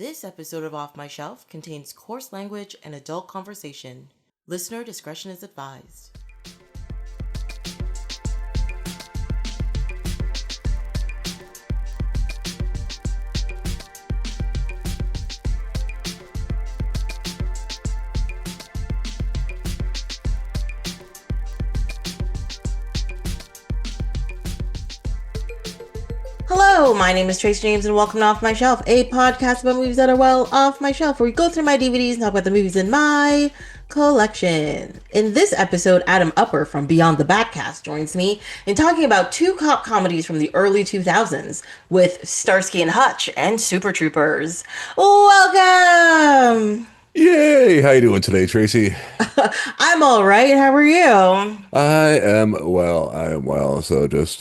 This episode of Off My Shelf contains coarse language and adult conversation. Listener discretion is advised. Hello, my name is Tracy James and welcome to Off My Shelf, a podcast about movies that are well off my shelf, where we go through my DVDs and talk about the movies in my collection. In this episode, Adam Upper from Beyond the Batcast joins me in talking about two cop comedies from the early 2000s with Starsky and Hutch and Super Troopers. Welcome! Yay! How you doing today, Tracy? I'm all right. How are you? I am well. I am well. So just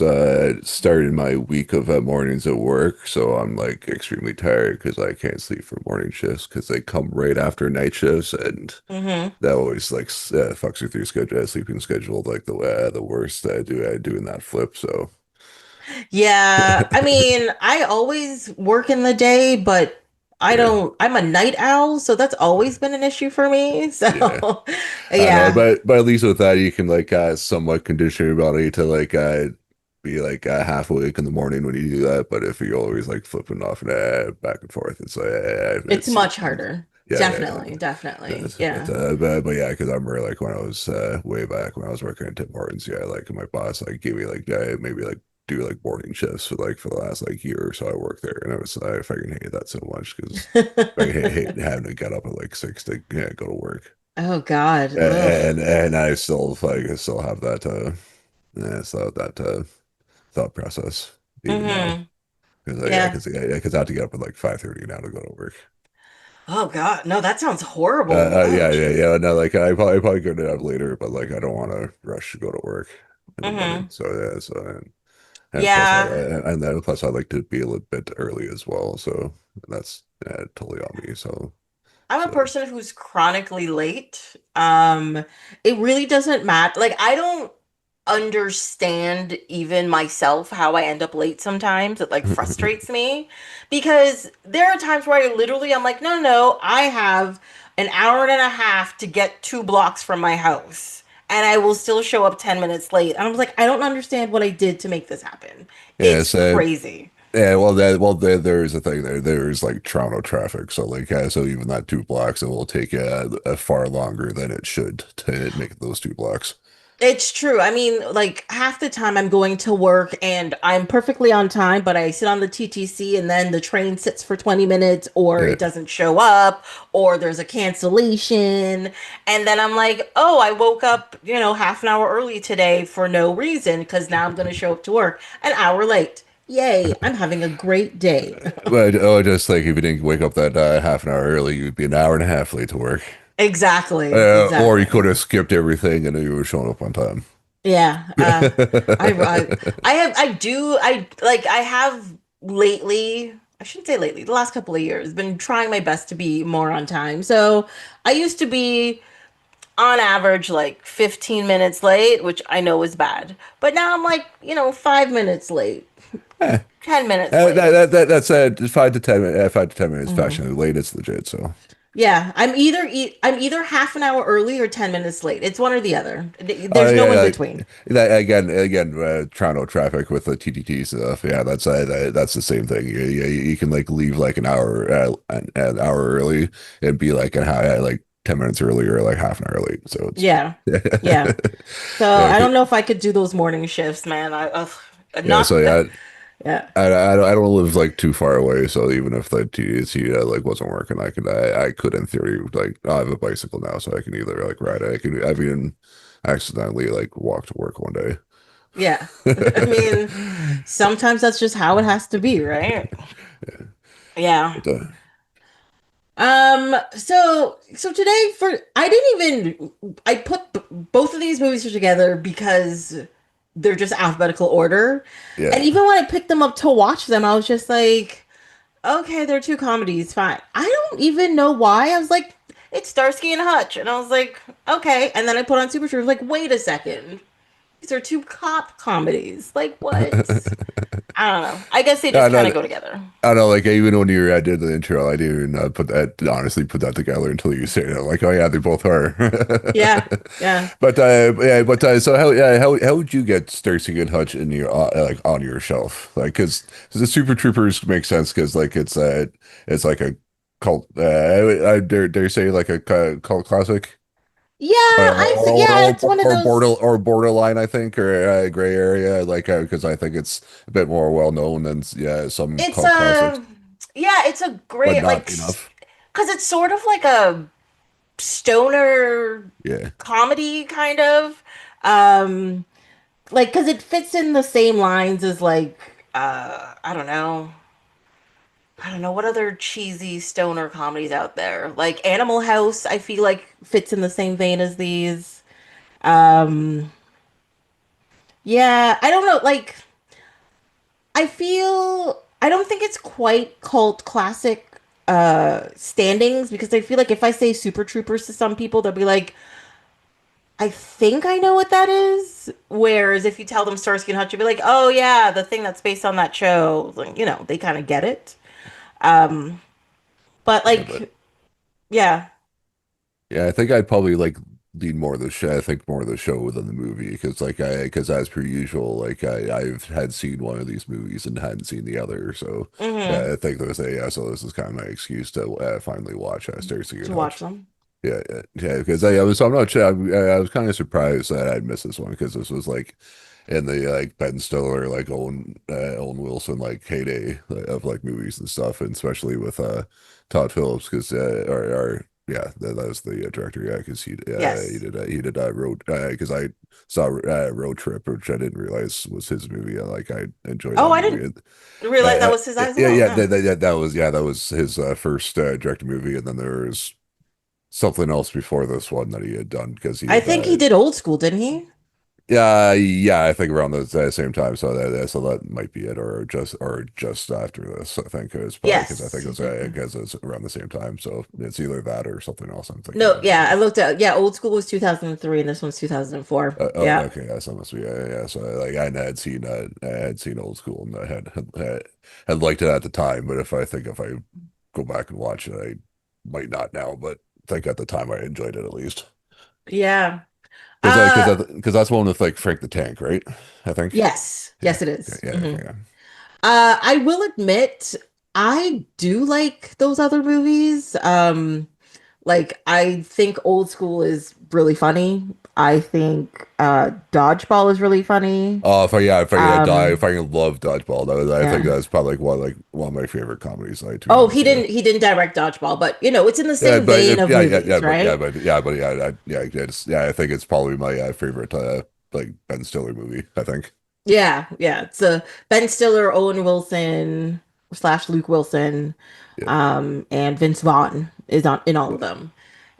started my week of mornings at work. So I'm like extremely tired because I can't sleep for morning shifts because they come right after night shifts, and that always like fucks with your schedule, sleeping schedule, like the worst. Doing that flip. So Yeah, I mean, I always work in the day, but yeah, I'm a night owl, so that's always been an issue for me. So, yeah. I know, yeah, but at least with that, you can like somewhat condition your body to like be like half awake in the morning when you do that. But if you're always like flipping off and back and forth, it's like it's it's much harder. yeah, yeah, Definitely, definitely. but, Yeah. but yeah, because I remember like when I was way back when I was working at Tim Hortons, yeah, like my boss like gave me like maybe like do like morning shifts for the last like year or so I worked there, and I fucking hated that so much because I hate having to get up at like 6 to go to work. Oh God. Ugh. And I still have that thought process even now Mm-hmm. because Yeah. I have to get up at like 5:30 now to go to work. Oh God. No, that sounds horrible. Oh jeez. Yeah. No, like I probably could it up later, but like I don't want to rush to go to work in the morning. Mm-hmm. So yeah, and plus Yeah. I like to be a little bit early as well. So that's totally on me. I'm a So person who's chronically late. It really doesn't matter. Like, I don't understand even myself how I end up late sometimes. It like frustrates me because there are times where I'm like, no, no, no, I have an hour and a half to get 2 blocks from my house. And I will still show up 10 minutes late. And I was like, I don't understand what I did to make this happen. yeah, It's so crazy. yeah, there's a thing there's like Toronto traffic, so like so even that 2 blocks it will take far longer than it should to make those 2 blocks. It's true. I mean, like half the time I'm going to work and I'm perfectly on time, but I sit on the TTC and then the train sits for 20 minutes or Yeah, it doesn't show up or there's a cancellation. And then I'm like, oh, I woke up, half an hour early today for no reason because now I'm going to show up to work an hour late. Yay, I'm having a great day. but just like if you didn't wake up that half an hour early, you'd be an hour and a half late to work. Exactly, Or you could exactly. have skipped everything and you were showing up on time. Yeah. I have lately, I shouldn't say lately, the last couple of years, been trying my best to be more on time. So I used to be on average like 15 minutes late, which I know is bad. But now I'm like, 5 minutes late, Eh, 10 minutes late. that's 5 to 10 minutes fashionably late. It's legit. So Yeah, I'm either half an hour early or 10 minutes late. It's one or the other. There's no in yeah, between. that again, Toronto traffic with the TTT stuff. Yeah, that's the same thing. You can like leave like an hour early and be like like 10 minutes early or like half an hour late. So it's Yeah. Yeah. So yeah, I don't know if I could do those morning shifts, man. yeah. Not So that. yeah, Yeah. I don't live like too far away. So even if the TTC like wasn't working, I could in theory like I have a bicycle now, so I can either like ride it. I've even accidentally like walked to work one day. Yeah. I mean, sometimes that's just how it has to be, right? Yeah. Yeah. But, So today I didn't even I put both of these movies together because they're just alphabetical order. And yeah. even when I picked them up to watch them, I was just like, okay, they're two comedies, fine. I don't even know why. I was like, it's Starsky and Hutch. And I was like, okay. And then I put on Super Troopers, like, wait a second. These are two cop comedies. Like, what? I don't know. I guess they I just kind of know, go together. I know, like even when you did the intro, I didn't even honestly put that together until you say it. I'm like, oh yeah, they both are. Yeah, yeah. So how would you get Starsky and Hutch in your like on your shelf? Like, because the Super Troopers make sense because like it's like a cult. I dare say like a cult classic. Yeah, yeah, it's one of those. Or borderline, I think, or gray area, like because I think it's a bit more well known than yeah some It's cult classics, yeah, it's a but great like not enough. because it's sort of like a stoner Yeah, comedy kind of. Um, like because it fits in the same lines as like I don't know. I don't know what other cheesy stoner comedies out there. Like Animal House, I feel like fits in the same vein as these. Um, yeah, I don't know. Like, I don't think it's quite cult classic standings because I feel like if I say Super Troopers to some people, they'll be like, I think I know what that is. Whereas if you tell them Starsky and Hutch, you'll be like, oh yeah, the thing that's based on that show. Like, you know, they kind of get it. But yeah, but like, yeah. yeah, I think I'd probably like lean more of the show. I think more of the show than the movie because because as per usual, like I've had seen one of these movies and hadn't seen the other, so Hmm. yeah, I think there's a yeah. So this is kind of my excuse to finally watch Starsky and To watch Hutch. them. Yeah, because I was, I'm not sure. I was kind of surprised that I'd missed this one because this was like in the like Ben Stiller, like Owen Wilson, like heyday of like movies and stuff, and especially with Todd Phillips, because or yeah, that was the director, yeah, because Yes. he did road because I saw Road Trip, which I didn't realize was his movie. Like I enjoyed Oh, that I movie. didn't realize that was his eyes as well. Yeah. Yeah, that was his first directed movie, and then there was something else before this one that he had done because he I had think he did Old School, didn't he? yeah, I think around the same time, so that might be it, or just after this. I think it's probably because I Yes, think he did. it's around the same time, so it's either that or something else I'm thinking No, of. yeah, I looked at yeah, Old School was 2003 and this one's 2004. Oh, Yeah. okay, yeah, so it must be yeah. So like I had seen Old School and I had liked it at the time, but if I go back and watch it, I might not now, but I think at the time I enjoyed it at least. Yeah. Because Uh that's one with like Frank the Tank, right? I think. yes. Yeah. Yes it Okay. is. Yeah. Mhm. Okay. Yeah. I will admit I do like those other movies. Like I think Old School is really funny. I think Dodgeball is really funny. Oh, if Um I love Dodgeball, I think yeah. that's probably one of my favorite comedies. To be Oh, honest with you. he didn't direct Dodgeball, but you know, it's in the Yeah, same vein of movies, right? I think it's probably my favorite like Ben Stiller movie. I think. Yeah, yeah. It's Ben Stiller, Owen Wilson slash Luke Wilson, Yeah. and Vince Vaughn is on in all Yeah. of them.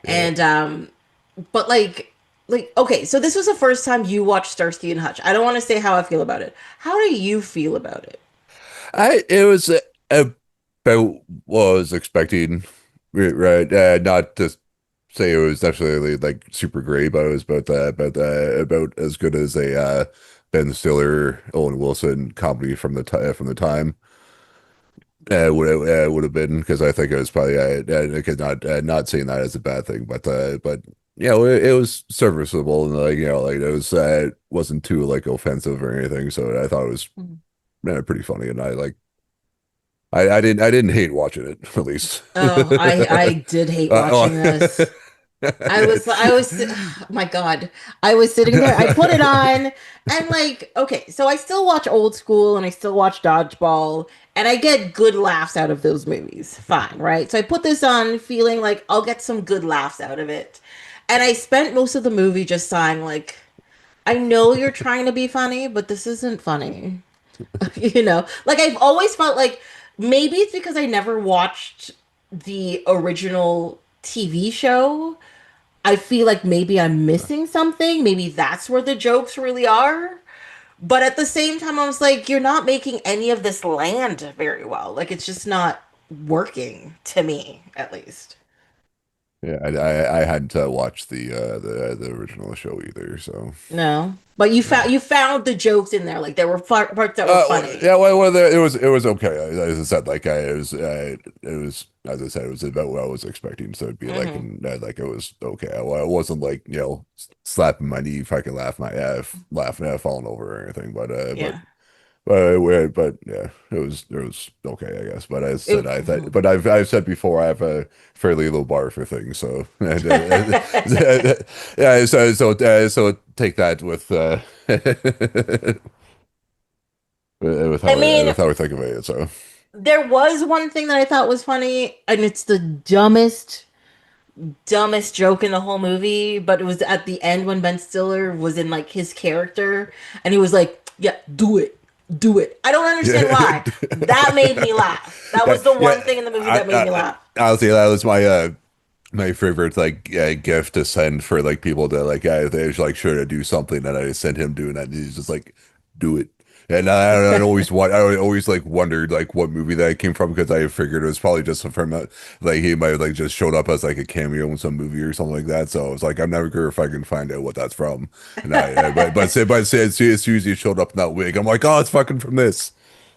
Yeah. And but like okay, so this was the first time you watched Starsky and Hutch. I don't want to say how I feel about it. How do you feel about it? I it was about what I was expecting, right? Not to say it was necessarily like super great, but it was about as good as a Ben Stiller, Owen Wilson comedy from from the time would have been because I think it was probably because not saying that as a bad thing, but you know it was serviceable and like you know like it was wasn't too like offensive or anything, so I thought it was Mhm. pretty funny and I like. I didn't hate watching it, at least. Oh, I did hate Oh, watching this. yeah. I was, oh my God, I was sitting there. I put it on, and like, okay, so I still watch Old School and I still watch Dodgeball, and I get good laughs out of those movies. Fine, right? So I put this on, feeling like I'll get some good laughs out of it, and I spent most of the movie just sighing, like, I know you're trying to be funny, but this isn't funny. You know, like I've always felt like maybe it's because I never watched the original TV show. I feel like maybe I'm missing something. Maybe that's where the jokes really are. But at the same time, I was like, you're not making any of this land very well. Like, it's just not working to me, at least. Yeah, I hadn't watched the original show either, so. No, but you found the jokes in there. Like there were parts that were funny. Yeah, it was okay. As I said, it was as I said, it was about what I was expecting. So it'd be like, Hmm. and like it was okay. I wasn't like slapping my knee, fucking laughing, falling over or anything. Yeah. But yeah, it was okay, I guess. But as I said, Mhm. but I've said before, I have a fairly low bar for things. So yeah, so take that I mean, with how we think of it. So. there was one thing that I thought was funny, and it's the dumbest joke in the whole movie, but it was at the end when Ben Stiller was in like his character, and he was like, "Yeah, do it, do it." I don't understand Yeah, why. That made me laugh. That yeah, was the yeah. one thing in the movie that made me laugh. Honestly, that was my favorite like gift to send for like people that like they was like sure to do something, and I sent him doing that, and he's just like, do it. And I always like wondered like what movie that came from because I figured it was probably just from like he might have like just showed up as like a cameo in some movie or something like that. So I was like, I'm never sure if I can find out what that's from. And as soon as he showed up in that wig, I'm like, oh, it's fucking from this.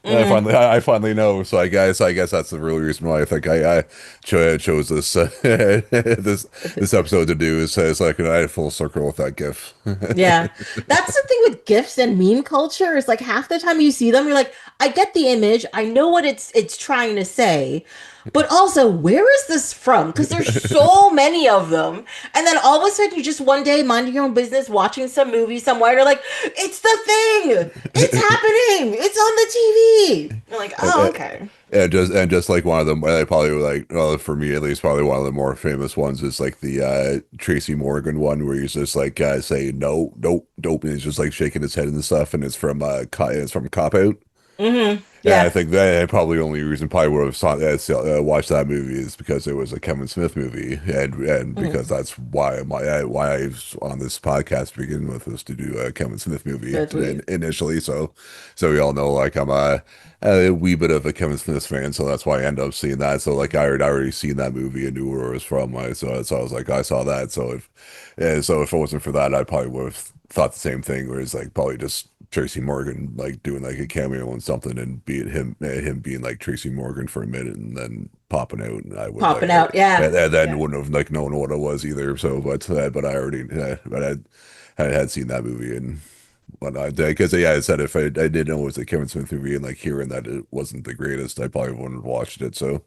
And Hmm. I finally know. So I guess that's the real reason why I think I chose this this episode to do is like I had full circle with that GIF. Yeah. That's the thing with GIFs and meme culture is like half the time you see them, you're like, I get the image, I know what it's trying to say, but also where is this from? Because there's so many of them. And then all of a sudden you just one day minding your own business, watching some movie somewhere, and you're like, it's the thing! It's happening! It's on the TV! You're like, oh, okay. And just like one of them, I probably like well for me at least probably one of the more famous ones is like the Tracy Morgan one where he's just like saying no, nope, nope, and he's just like shaking his head and stuff, and it's from Cop Out. Hmm. Yeah, I Yeah. think that probably the only reason probably would have watched that movie is because it was a Kevin Smith movie, and because Hmm. that's why I was on this podcast to begin with was to do a Kevin Smith movie That's weird. initially. So we all know like I'm a wee bit of a Kevin Smith fan, so that's why I end up seeing that. So like I already seen that movie and knew where it was from. So I was like I saw that. So if it wasn't for that, I probably would have thought the same thing. Where it's like probably just Tracy Morgan like doing like a cameo on something and being him being like Tracy Morgan for a minute and then popping out, and I would Popping out. Yeah. and then Yeah. wouldn't have like known what it was either. So but I already I had seen that movie and whatnot because yeah, I said if I did know it was a Kevin Smith movie and like hearing that it wasn't the greatest, I probably wouldn't have watched it. So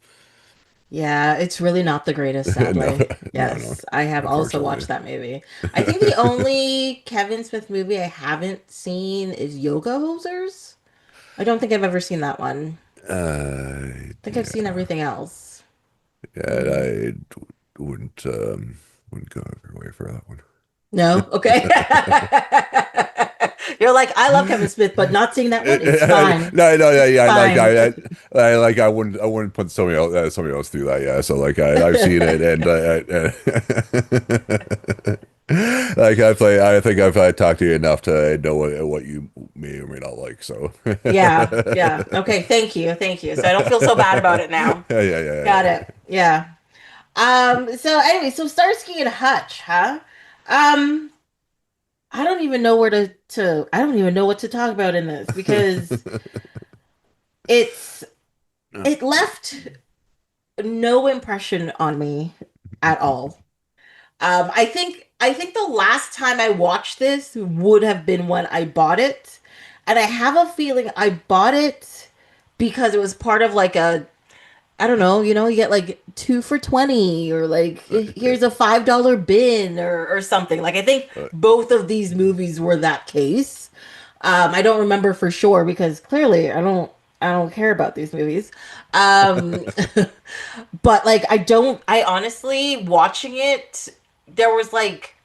Yeah, it's really not the greatest, no, sadly. no, Yes, I have also unfortunately. watched that movie. I think the only Kevin Smith movie I haven't seen is Yoga Hosers. I don't think I've ever seen that one. I think I've seen Yeah, everything else. yeah, Mm. wouldn't wouldn't go away for that one. No? Okay. You're like, I love Kevin Smith, but not seeing that one. It's fine. No, yeah, It's yeah. fine. I wouldn't put somebody else through that. Yeah, so like I've seen it, and like I think I've talked to you enough to know what you may or may not like. So Yeah, yeah. Okay, thank you. Thank you. So I don't feel so bad about it now. Got yeah. it. Yeah. So anyway, so Starsky and Hutch, huh? Um, I don't even know I don't even know what to talk about in this because it's it left no impression on me at all. I think the last time I watched this would have been when I bought it. And I have a feeling I bought it because it was part of like a I don't know, you get like 2 for 20 or like here's a $5 bin or something. Like I think both of these movies were that case. I don't remember for sure because clearly I don't care about these movies. Um, but like I honestly watching it, there was like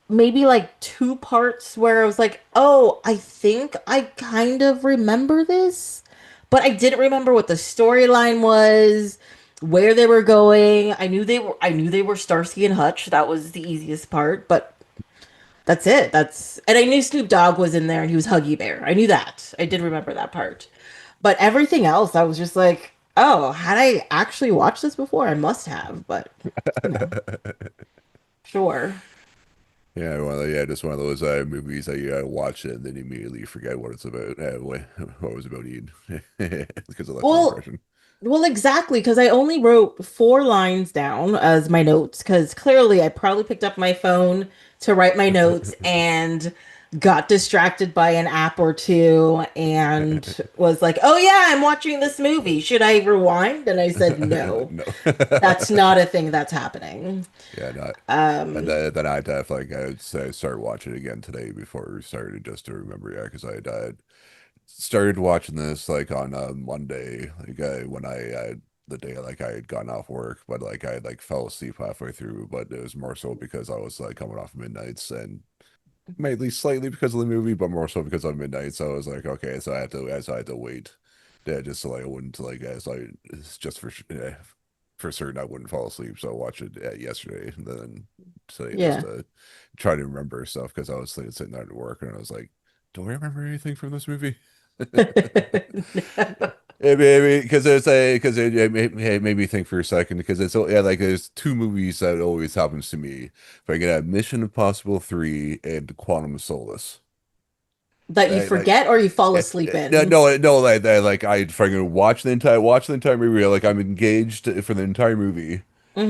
maybe like two parts where I was like, oh, I think I kind of remember this, but I didn't remember what the storyline was, where they were going. I knew they were Starsky and Hutch. That was the easiest part, but that's it. And I knew Snoop Dogg was in there and he was Huggy Bear. I knew that. I did remember that part. But everything else, I was just like, Oh, had I actually watched this before? I must have, but you know, sure. Yeah, yeah, just one of those movies that you watch it and then immediately forget what it's about, what it was about Ian, because it left an Well, impression. well, exactly, because I only wrote 4 lines down as my notes, because clearly I probably picked up my phone to write my notes and got distracted by an app or two and was like, oh yeah, I'm watching this movie. Should I rewind? And I said, Like, no, no. that's not a thing that's happening. Yeah, not. And Um, then I definitely I would say start watching it again today before we started just to remember. Yeah, because I started watching this like on Monday, like when the day like I had gotten off work, but like I like fell asleep halfway through. But it was more so because I was like coming off midnights and mainly slightly because of the movie, but more so because of midnight. So I was like, okay, so I had to wait, yeah, just so like I wouldn't like as I it's just for certain I wouldn't fall asleep. So I watched it yesterday and then today just yeah. to try to remember stuff because I was sitting there at work and I was like, do I remember anything from this movie? Because it made me think for a second because it's yeah like there's two movies that always happens to me. If I can have Mission Impossible 3 and Quantum of Solace. That you Like forget or you fall asleep no in. no no like I fucking watch the entire movie like I'm engaged for the entire movie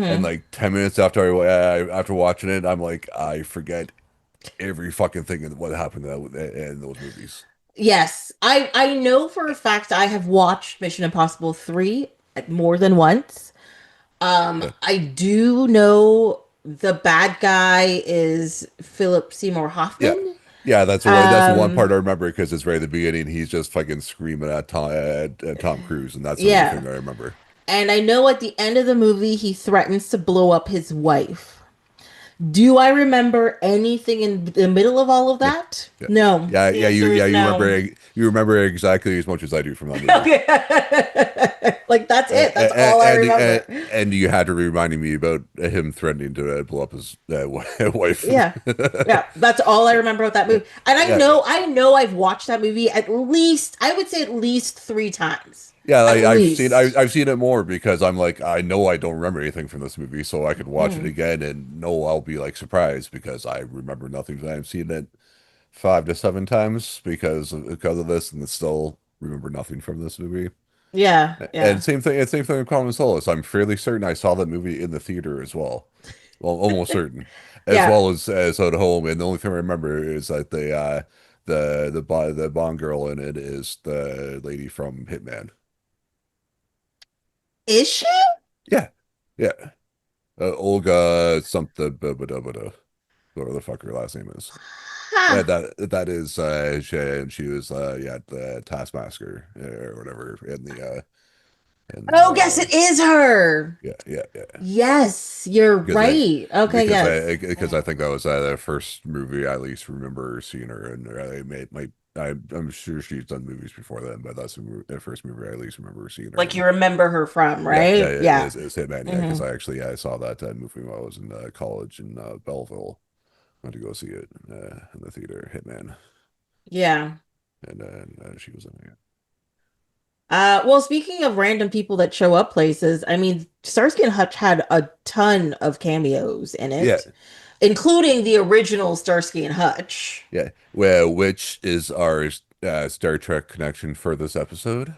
and Hmm. like 10 minutes after after watching it I'm like I forget every fucking thing in what happened in those movies. Yes, I know for a fact I have watched Mission Impossible 3 more than once. Yeah. I do know the bad guy is Philip Seymour Yeah. Hoffman. Yeah, that's the one part Um, I remember because it's right at the beginning. He's just fucking screaming at Tom Cruise, and that's the only yeah. thing I remember. And I know at the end of the movie he threatens to blow up his wife. Do I remember anything in the middle of all of Yeah, that? yeah, No. The answer yeah. is no. You remember exactly as much as I do from that movie. Okay. Like that's Uh, it. That's all I and remember. and you had to reminding me about him threatening to blow up his wife. Yeah. Yeah, that's all I remember about that Yeah, movie. And yeah, yeah. I know I've watched that movie at least, I would say at least 3 times. Yeah, At least. I've seen it more because I'm like I know I don't remember anything from this movie, so I could watch it Mm. again and know I'll be like surprised because I remember nothing. I've seen it 5 to 7 times because of this, and still remember nothing from this movie. Yeah, And yeah. same thing with Carmen Solace. I'm fairly certain I saw that movie in the theater as well. Well, almost certain, as Yeah. well as at home. And the only thing I remember is that the Bond girl in it is the lady from Hitman. Is she? Yeah, yeah. Olga something, whatever the fuck her last name is. Huh. That is she was yeah the Taskmaster or whatever in Oh, yes, it is her. yeah Yes, you're right. Okay, yes. because I think that was the first movie I at least remember seeing her and I made my I'm sure she's done movies before then but that's the first movie I at least remember seeing her Like in. you remember her from, Yeah, right? Yeah. it's Hitman, yeah, because Hmm. I actually I saw that movie when I was in college in Belleville. Went to go see it in the theater, Hitman, Yeah. and she was in it. Well, speaking of random people that show up places, I mean, Starsky and Hutch had a ton of cameos in Yeah, it, including the original Starsky and Hutch. yeah. Well, which is our Star Trek connection for this episode?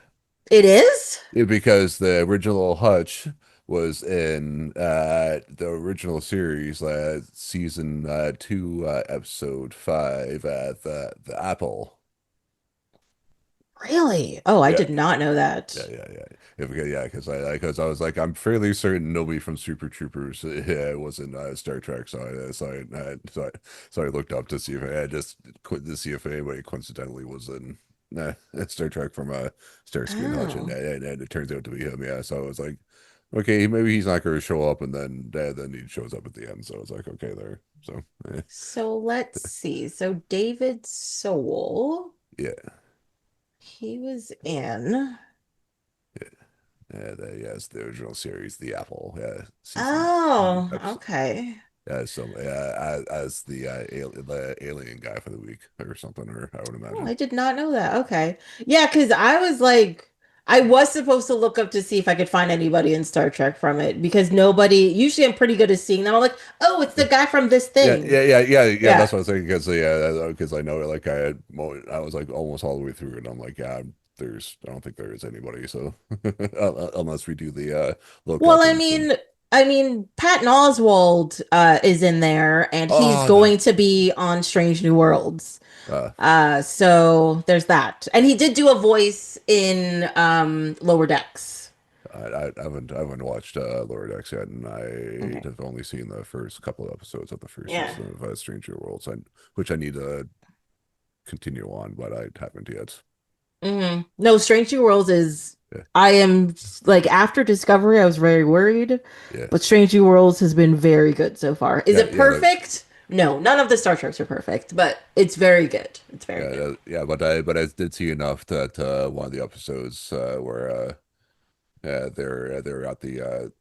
It is? Yeah, because the original Hutch was in the original series, season 2, episode 5, the Apple. Really? Oh, I Yeah, did not know yeah, that. yeah, yeah. Yeah, because I was like I'm fairly certain nobody from Super Troopers was in Star Trek, so I looked up to see if I just to see if anybody coincidentally was in Star Trek from Starsky and Hutch, Oh, and it turns out to be him. Yeah, so I was like, okay, maybe he's not going to show up, and then he shows up at the end. So I was like, okay, there. So so let's see. So David Soul, yeah, he was in. yes, the original series, The Apple, season 2, Oh, episode. okay. As the alien guy for the week or something, or I would Oh, imagine. I did not know that. Okay. Yeah, because I was like, I was supposed to look up to see if I could find anybody in Star Trek from it because nobody, usually I'm pretty good at seeing them. I'm like, oh, it's the guy from this Yeah, thing. yeah. Yeah. That's what I was thinking because yeah, because I know like I was like almost all the way through, and I'm like, yeah, I don't think there is anybody. So unless we do the look Well, up and see. I mean, Patton Oswalt is in there and he's Oh, the going to be on Strange New Worlds. uh, So there's that. And he did do a voice in Lower Decks. I haven't watched Lower Decks yet, and I Okay. have only seen the first couple of episodes of the first Yeah. season of Stranger Worlds, which I need to continue on, but I haven't yet. No, Strange New Worlds is. Yeah, I am like after Discovery, I was very worried, yeah, but Strange New Worlds has been very good so far. Is it yeah. That perfect? No, none of the Star Treks are perfect, but it's very good. It's very Yeah, good. yeah, but I did see enough that one of the episodes where they're at the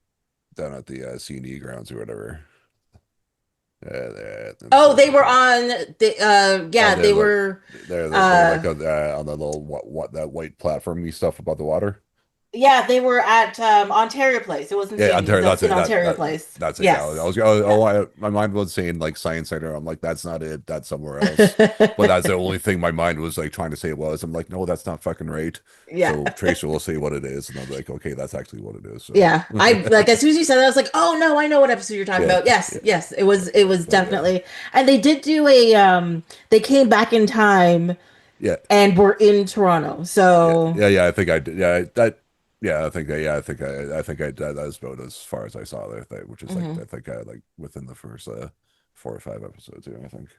down at the C&E grounds or whatever. I'm Oh, sorry, they were on the oh, yeah, they were they're uh like on the little what that white platformy stuff above the water. yeah, they were at Ontario Place. It wasn't Yeah, C&E, Ontario. that That's was in it. Ontario Place. That's it. Yeah, Yes. Yeah. my mind was saying like Science Center. I'm like, that's not it. That's somewhere else. But that's the only thing my mind was like trying to say it was. I'm like, no, that's not fucking right. Yeah. So Tracer will say what it is, and I'm like, okay, that's actually what it is. So Yeah, I like as soon as you said that, I was like, "Oh no, I know what episode you're talking yeah, about." Yes, yeah, yes, it was but yeah, definitely, and they did do a they came back in time yeah, and were in Toronto. So, yeah. I think I did. Yeah, I think I think I did. That was about as far as I saw there, which is like mhm. I think I like within the first 4 or 5 episodes. Yeah, I think I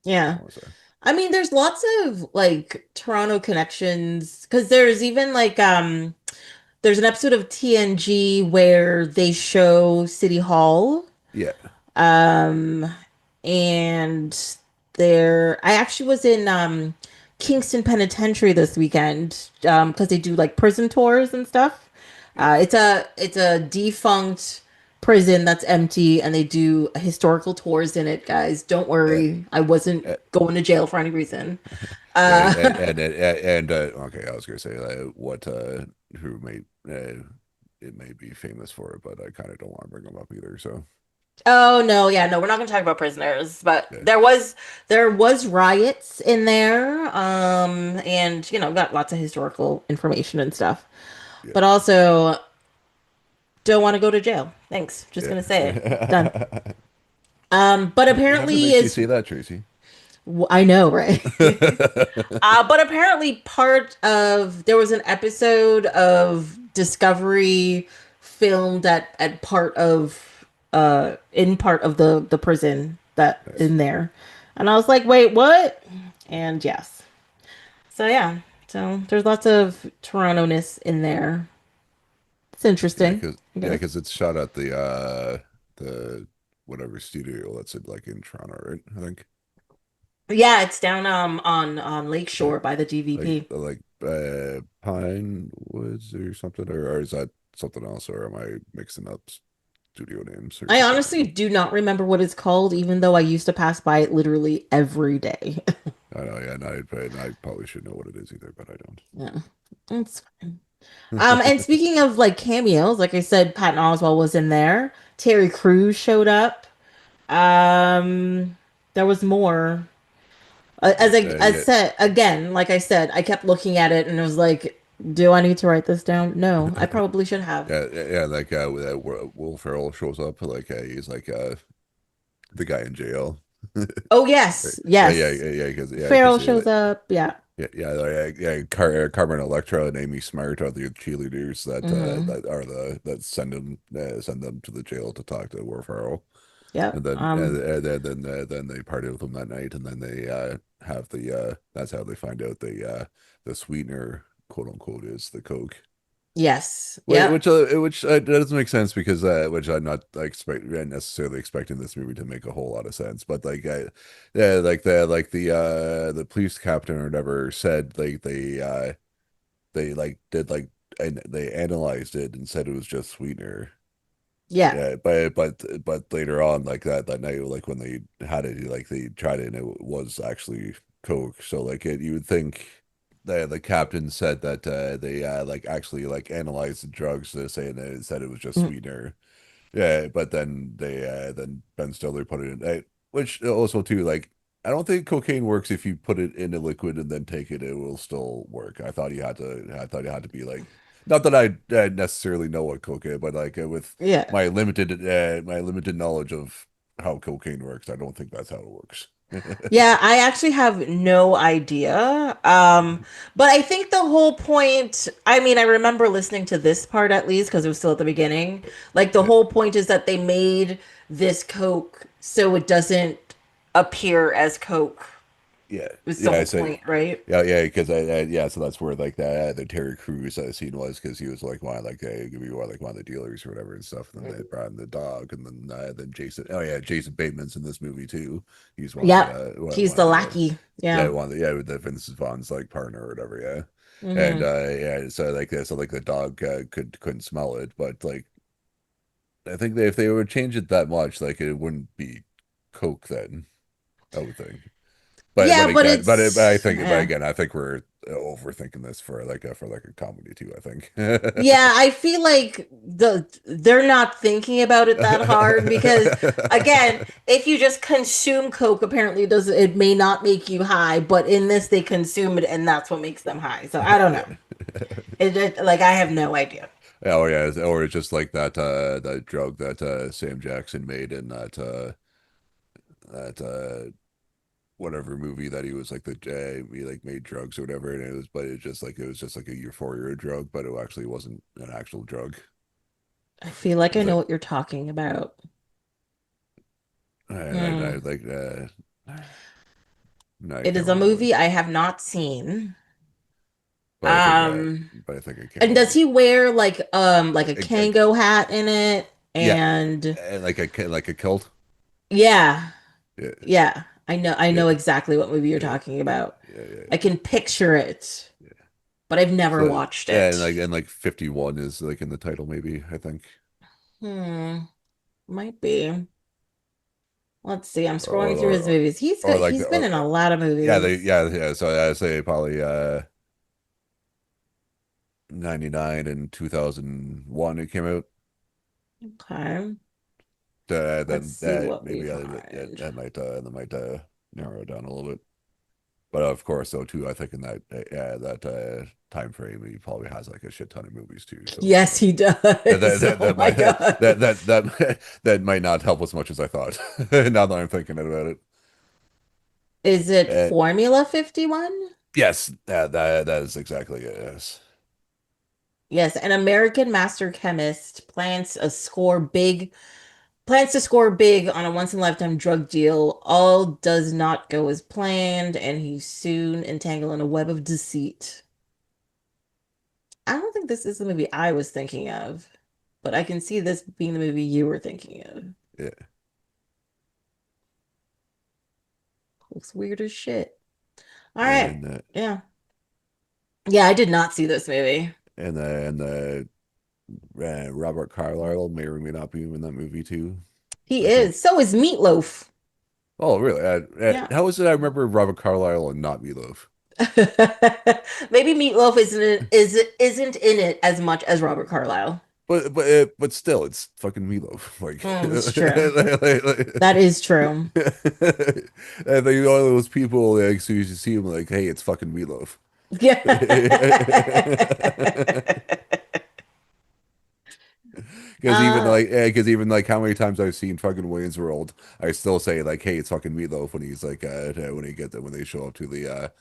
Yeah. want to say. I mean, there's lots of like Toronto connections because there's even like there's an episode of TNG where they show City Hall. Yeah, Um, and I actually was in Kingston Penitentiary this weekend because they do like prison tours and stuff. yeah. It's a defunct prison that's empty and they do historical tours in it, guys. Don't Yeah. worry. I wasn't Uh, going to jail for any reason. and Uh okay, I was gonna say what who may it may be famous for, but I kind of don't want to bring them up either. So Oh no, yeah, no, we're not gonna talk about prisoners, but yeah, there was riots in there, and got lots of historical information and stuff. yeah, But also don't want to go to jail. Thanks. Just yeah. gonna say it. Done. But Heaven apparently makes you is say that, Tracy. I know, right? But apparently part of there was an episode of Discovery filmed at part of in part of the prison that Nice. in there. And I was like, "Wait, what?" And yes. So yeah. So there's lots of Toronto-ness in there. It's interesting, I Yeah, guess. because it's shot at the whatever studio that's it like in Toronto, right? I think Yeah, it's down on Lakeshore like by the DVP. Pine Woods or something, or is that something else, or am I mixing up studio names or I something? honestly do not remember what it's called, even though I used to pass by it literally every day. I know, yeah, and I probably should know what it is either, but I Yeah, it's fine. don't. And speaking of like cameos, like I said, Patton Oswalt was in there. Terry Crews showed up. Um, there was more. As Yeah, said again, like I said, I kept looking at it and it was like, do I need to write this down? No, I probably should have. yeah, like Will Ferrell shows up, like he's like the guy in jail. Oh Right. yes, yes. Because Farrell shows up. Yeah. Carmen, Electra, and Amy Smart are the cheerleaders Hmm. that send them to the jail to talk to Will Ferrell, Yep. and then they party with them that night, and then they have that's how they find out the sweetener, quote unquote, is the Coke. Yes. Yep. Which doesn't make sense because which I'm not like necessarily expecting this movie to make a whole lot of sense, but yeah, the police captain or whatever said like they like did like and they analyzed it and said it was just sweetener. Yeah. Yeah, but later on like that night like when they had it like they tried it and it was actually Coke. So like you would think the captain said that they like actually like analyzed the drugs to say that it said it was just Mm, sweetener. Yeah, but then Ben Stiller put it in, which also too like I don't think cocaine works if you put it in a liquid and then take it. It will still work. I thought you had to be like, not that I necessarily know what cocaine, but like with yeah. my limited knowledge of how cocaine works, I don't think that's how it works. Yeah, I actually have no idea. But I think the whole point, I mean, I remember listening to this part at least because it was still at the beginning. Like the Yeah, whole point is that they made this Coke so it doesn't appear as Coke. yeah, Was the yeah. I whole say, point, right? yeah, because yeah, so that's where like the Terry Crews scene was because he was like one like give me one like one of the dealers or whatever and stuff. And then they brought in the dog, and then Jason. Oh yeah, Jason Bateman's in this movie too. He's one of the Yep. He's one of the the lackey. yeah Yeah. one of the yeah with the Vince Vaughn's like partner or whatever. Yeah, and Hmm. yeah, so like the dog couldn't smell it, but like I think if they would change it that much, like it wouldn't be Coke then. I would think. But Yeah, but again, it's but yeah. again, I think we're overthinking this for like a comedy too. I think. Yeah, I feel like they're not thinking about it that hard because again, if you just consume Coke, apparently it may not make you high, but in this they consume it and that's what makes them high. So I don't know. Yeah. Like I have no idea. Oh yeah, or it's just like that drug that Sam Jackson made in that whatever movie that he was like the he like made drugs or whatever, and it was just like a euphoria drug, but it actually wasn't an actual drug. I feel like I It's know like what you're talking about. and I Hmm. like no, I It can't is a remember, movie I have not seen. but Um, I think I and does can. he wear like a I, Kango hat in it? yeah, And like a kilt. yeah. Yeah, Yeah, I yeah, know exactly what movie you're yeah, talking yeah, about. yeah. I can picture it, Yeah. but I've never So watched yeah, it. and like 51 is like in the title, maybe I think, Hmm, might be. Let's see. I'm or scrolling through his or movies. He's been in a lot of yeah, they movies. yeah. So I say probably 99 and 2001 it came out. Okay. Let's Then see what we maybe find. that might narrow it down a little bit. But of course, though, too, I think in that time frame, he probably has like a shit ton of movies too. So Yes, he does. Oh that my might God. that might not help as much as I thought. Now that I'm thinking about it, Is it uh, Formula 51? yes, that is exactly it. Yes, Yes, an American master chemist plans to score big on a once in a lifetime drug deal. All does not go as planned, and he's soon entangled in a web of deceit. I don't think this is the movie I was thinking of, but I can see this being the movie you were thinking of. yeah, Looks weird as shit. All right. and Yeah. Yeah, I did not see this movie. Robert Carlyle may or may not be in that movie too. He I think. is. So is Meatloaf. Oh, really? Yeah. How is it? I remember Robert Carlyle and not Meatloaf. Maybe Meatloaf isn't in it as much as Robert Carlyle. But still, it's fucking Meatloaf. Like, It's true. That is true. and then all those people like, so you see him like, hey, it's fucking Meatloaf. Yeah. uh, Because even like how many times I've seen fucking Wayne's World, I still say like, hey, it's fucking Meatloaf when he's like when they show up to the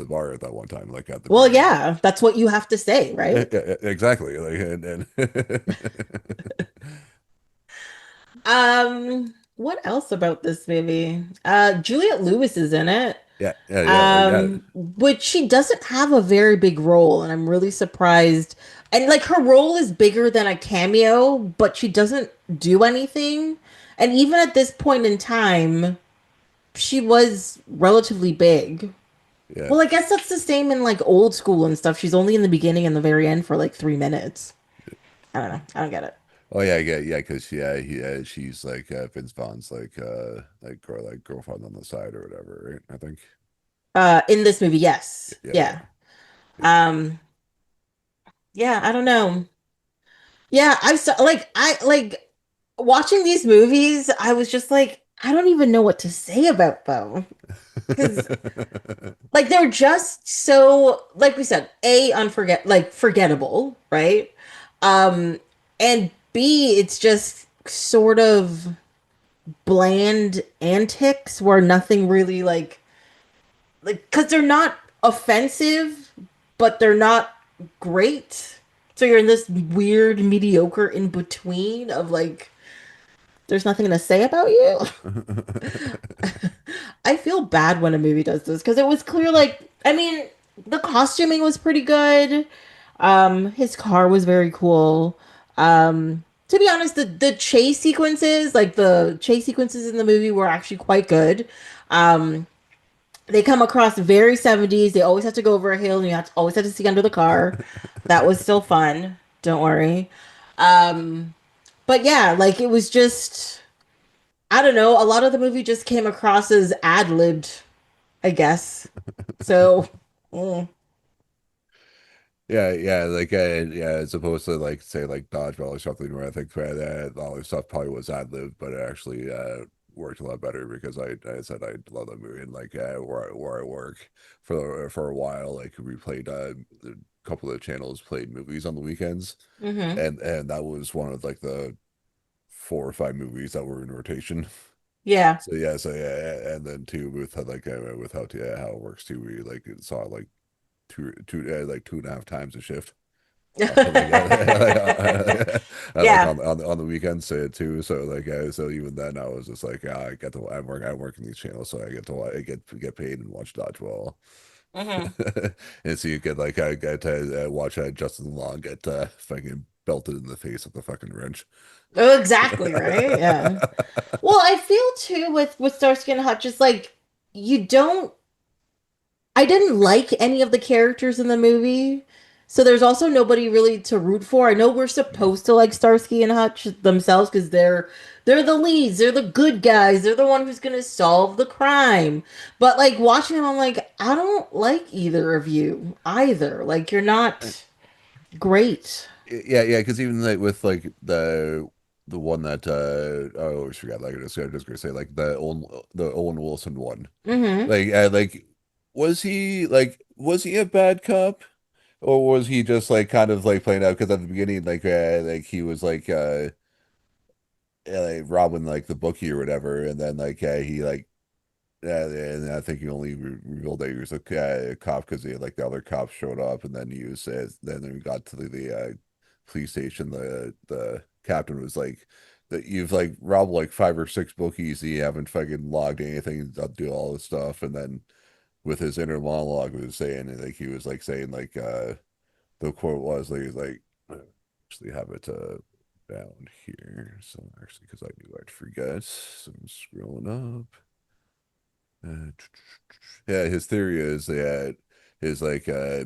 bar at that one time, like at the well, beginning. yeah, that's what you have to say, right? Exactly. Like and What else about this movie? Juliette Lewis is in it. yeah. Which she doesn't have a very big role, and I'm really surprised. And like her role is bigger than a cameo, but she doesn't do anything. And even at this point in time, she was relatively big. Yeah. Well, I guess that's the same in like old school and stuff. She's only in the beginning and the very end for like 3 minutes. I don't know. I don't get it. Oh yeah, because she's like Vince Vaughn's like girlfriend on the side or whatever, right? I think. In this movie, yes. Yeah, yeah. Yeah. Um, yeah, I don't know. Yeah, I saw I like watching these movies, I was just like, I don't even know what to say about them. Because like they're just so like we said, A, forgettable, right? Um, and B, it's just sort of bland antics where nothing really like because they're not offensive, but they're not great. So you're in this weird mediocre in between of like there's nothing to say about you. I feel bad when a movie does this because it was clear like I mean the costuming was pretty good. His car was very cool. To be honest, the chase sequences in the movie were actually quite good. Um, they come across very 70s. They always have to go over a hill and always have to see under the car. That was still fun. Don't worry. But yeah, like it was just I don't know, a lot of the movie just came across as ad-libbed, I guess. So, mm, Yeah, yeah, yeah, as opposed to like say like dodgeball or something where I think all this stuff probably was ad-lib, but it actually worked a lot better because I said I love that movie and like where I work for a while, like we played a couple of channels played movies on the weekends, hmm. and that was one of like the 4 or 5 movies that were in rotation. Yeah. So yeah, so yeah, and then too with with how it works too, we like saw it like like 2.5 times a shift. Like, like Yeah. on the weekends too. So like so even then I was just like I get to I'm working these channels so I get to I get paid and watch dodgeball. Hmm. And so you get like I get to watch Justin Long get fucking belted in the face with the fucking wrench. Oh, exactly, right? Yeah. Well, I feel too with Starsky and Hutch, it's like you don't I didn't like any of the characters in the movie. So there's also nobody really to root for. I know we're supposed to like Starsky and Hutch themselves because they're the leads, they're the good guys, they're the one who's gonna solve the crime. But like watching them, I'm like, I don't like either of you either. Like you're not great. Yeah, yeah, because even like with like the one that I always forget. Like I'm just gonna say like the Owen Wilson one. Mm-hmm. Like was he a bad cop or was he just like kind of like playing out? Because at the beginning like he was like robbing like the bookie or whatever, and then like he like and I think he only revealed that he was a cop because like the other cops showed up, and then he was then we got to the police station. The captain was like that you've like robbed like 5 or 6 bookies, and you haven't fucking logged anything, do all this stuff, and then with his inner monologue, he was saying and like he was like saying like the quote was like he's like "I actually have it down here, so actually because I knew I'd forget, so I'm scrolling up. Yeah, his theory is that his like yeah,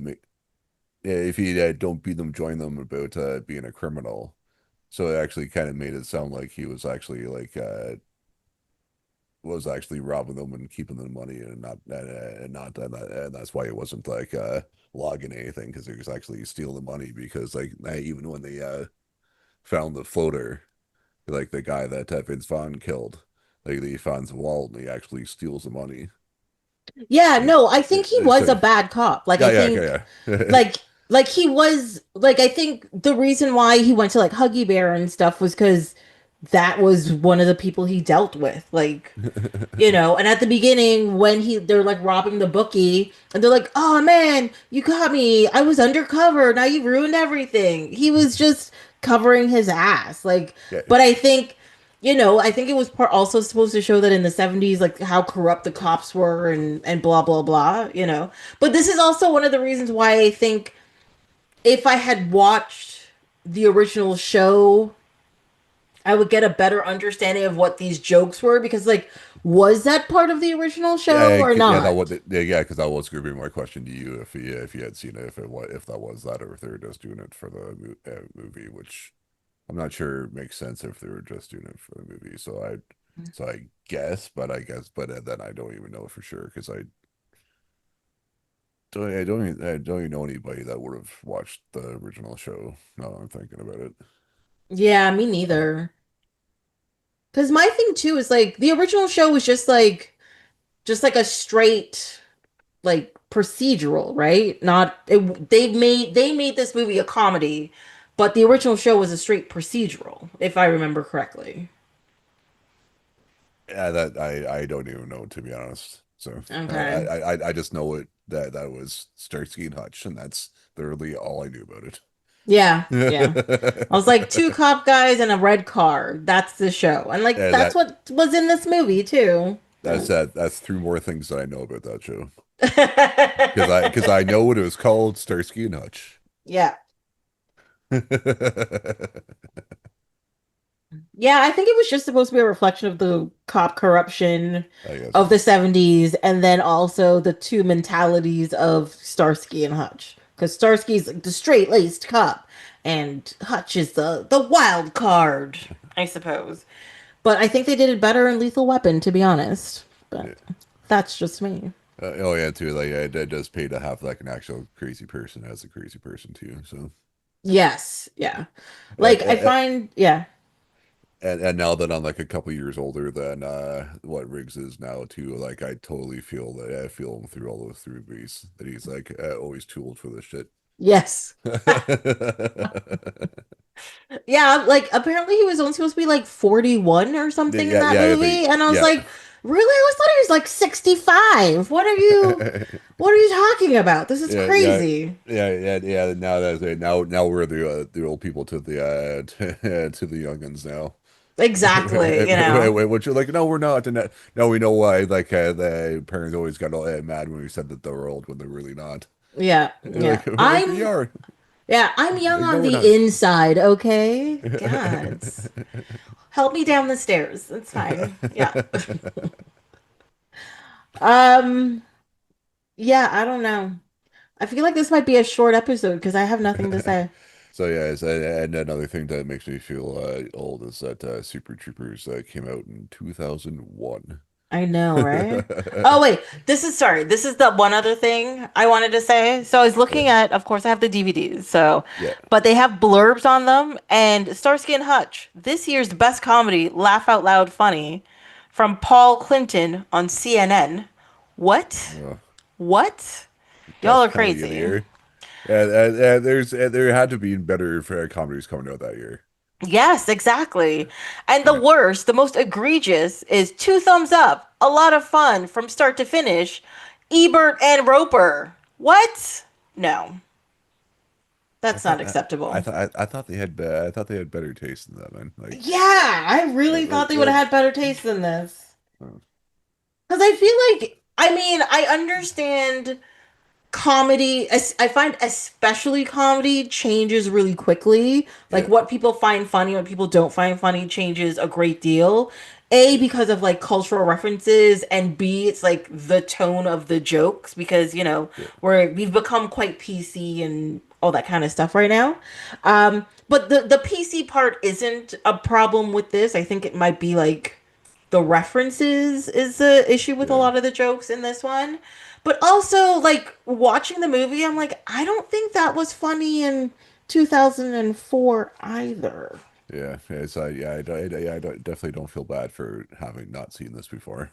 if you don't beat them, join them about being a criminal. So it actually kind of made it sound like he was actually robbing them and keeping the money and and that's why he wasn't like logging anything because he was actually stealing the money because like even when they found the floater, like the guy that Vince Vaughn killed, like he finds the wallet and he actually steals the money. Yeah, Yeah. no, I think he was So a bad cop. Like I yeah, yeah, think okay, yeah. like like he was like I think the reason why he went to like Huggy Bear and stuff was because that was one of the people he dealt with. Like, you know, and at the beginning when they're like robbing the bookie and they're like, "Oh man, you got me. I was undercover. Now you ruined everything." He was just covering his ass. Like, Yeah, but I think I think it was also supposed to show that in the 70s like how corrupt the cops were and blah blah blah, you know. But this is also one of the reasons why I think if I had watched the original show I would get a better understanding of what these jokes were because like was that part of the original show or yeah, that not? was yeah, because that was going to be my question to you if you had seen it, if that was that, or if they were just doing it for the movie, which I'm not sure makes sense if they were just doing it for the movie. So I guess, but then I don't even know for sure because I I don't even know anybody that would have watched the original show. Now that I'm thinking about it. Yeah, me neither. Because my thing too is like the original show was just like a straight like procedural, right? Not it, they made this movie a comedy, but the original show was a straight procedural, if I remember correctly. Yeah, that I don't even know to be honest. So Okay. I just know it that that was Starsky and Hutch, and that's literally all I knew about it. Yeah, yeah. I was like two cop guys in a red car. That's the show. And like And that's that what was in this movie too. that's three more things that I know about that show. Because I know what it was called, Starsky and Hutch. Yeah. Yeah, I think it was just supposed to be a reflection of the cop corruption I of the guess. 70s and then also the two mentalities of Starsky and Hutch. Because Starsky's like the straight-laced cop and Hutch is the wild card, I suppose. But I think they did it better in Lethal Weapon, to be honest. But Yeah. that's just me. Oh yeah, too. Like it does pay to have like an actual crazy person as a crazy person too. So Yes, yeah. and Like I find, yeah. and now that I'm like a couple years older than what Riggs is now too, like I totally feel that I feel him through all those through movies that he's like always too old for this shit. Yes. Yeah, like apparently he was only supposed to be like 41 or something in Yeah, that yeah, like movie. And I was yeah. like, really? I always thought he was like 65. What are you talking about? This is Yeah, yeah, crazy. yeah. Now that's it. Now we're the old people to the to the youngins now. Exactly, you know. Which you're like, no, we're not. And now we know why. Like the parents always got all mad when we said that they were old when they're really not. Yeah, yeah. Like we are. I'm young Like on no, we're not. the inside, okay? God. Help me down the stairs. It's fine. Yeah. Um, yeah, I don't know. I feel like this might be a short episode because I have nothing to say. So yeah, and another thing that makes me feel old is that Super Troopers came out in 2001. I know, right? Oh wait, this is the one other thing I wanted to say. So I was Yeah, looking at, of course, I have the DVDs, so yeah. but they have blurbs on them and Starsky and Hutch, this year's best comedy, laugh out loud funny, from Paul Clinton on CNN. What? Uh, What? Y'all Best are comedy of the crazy. year. There had to be better comedies coming out that year. Yes, exactly. And the Yeah, worst, the most egregious is two thumbs up. A lot of fun from start to finish. Ebert and Roper. What? No, I that's not thought acceptable. I thought I thought they had better taste than that, man. Yeah, I really thought they would have had better taste than this. Because I feel like, I mean, I understand comedy, I find especially comedy changes really quickly. Like yeah, what people find funny, what people don't find funny changes a great deal. A, yeah, because of like cultural references, and B, it's like the tone of the jokes because, yeah, we've become quite PC and all that kind of stuff right now. But the PC part isn't a problem with this. I think it might be like the references is the issue with a yeah, lot of the jokes in this one. But also, like, watching the movie, I'm like, I don't think that was funny in 2004 either. yeah. It's I definitely don't feel bad for having not seen this before.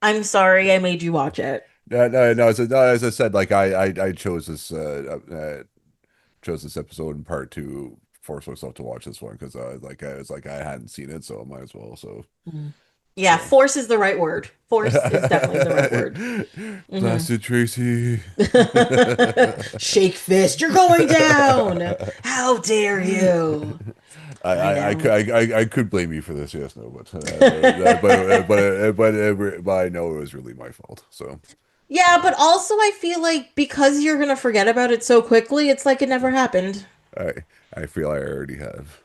I'm sorry I made you watch it. No, as I said, like I chose this episode in part to force myself to watch this one because I was like I hadn't seen it, so I might as well. Mm. Yeah, So force is the right word. Force is definitely the right word. Hmm. Blasted Tracy. Shake fist, you're going down. How dare you? I know. I could blame you for this, yes, no, but I know it was really my fault. So Yeah, but also I feel like because you're gonna forget about it so quickly, it's like it never happened. I I feel I already have.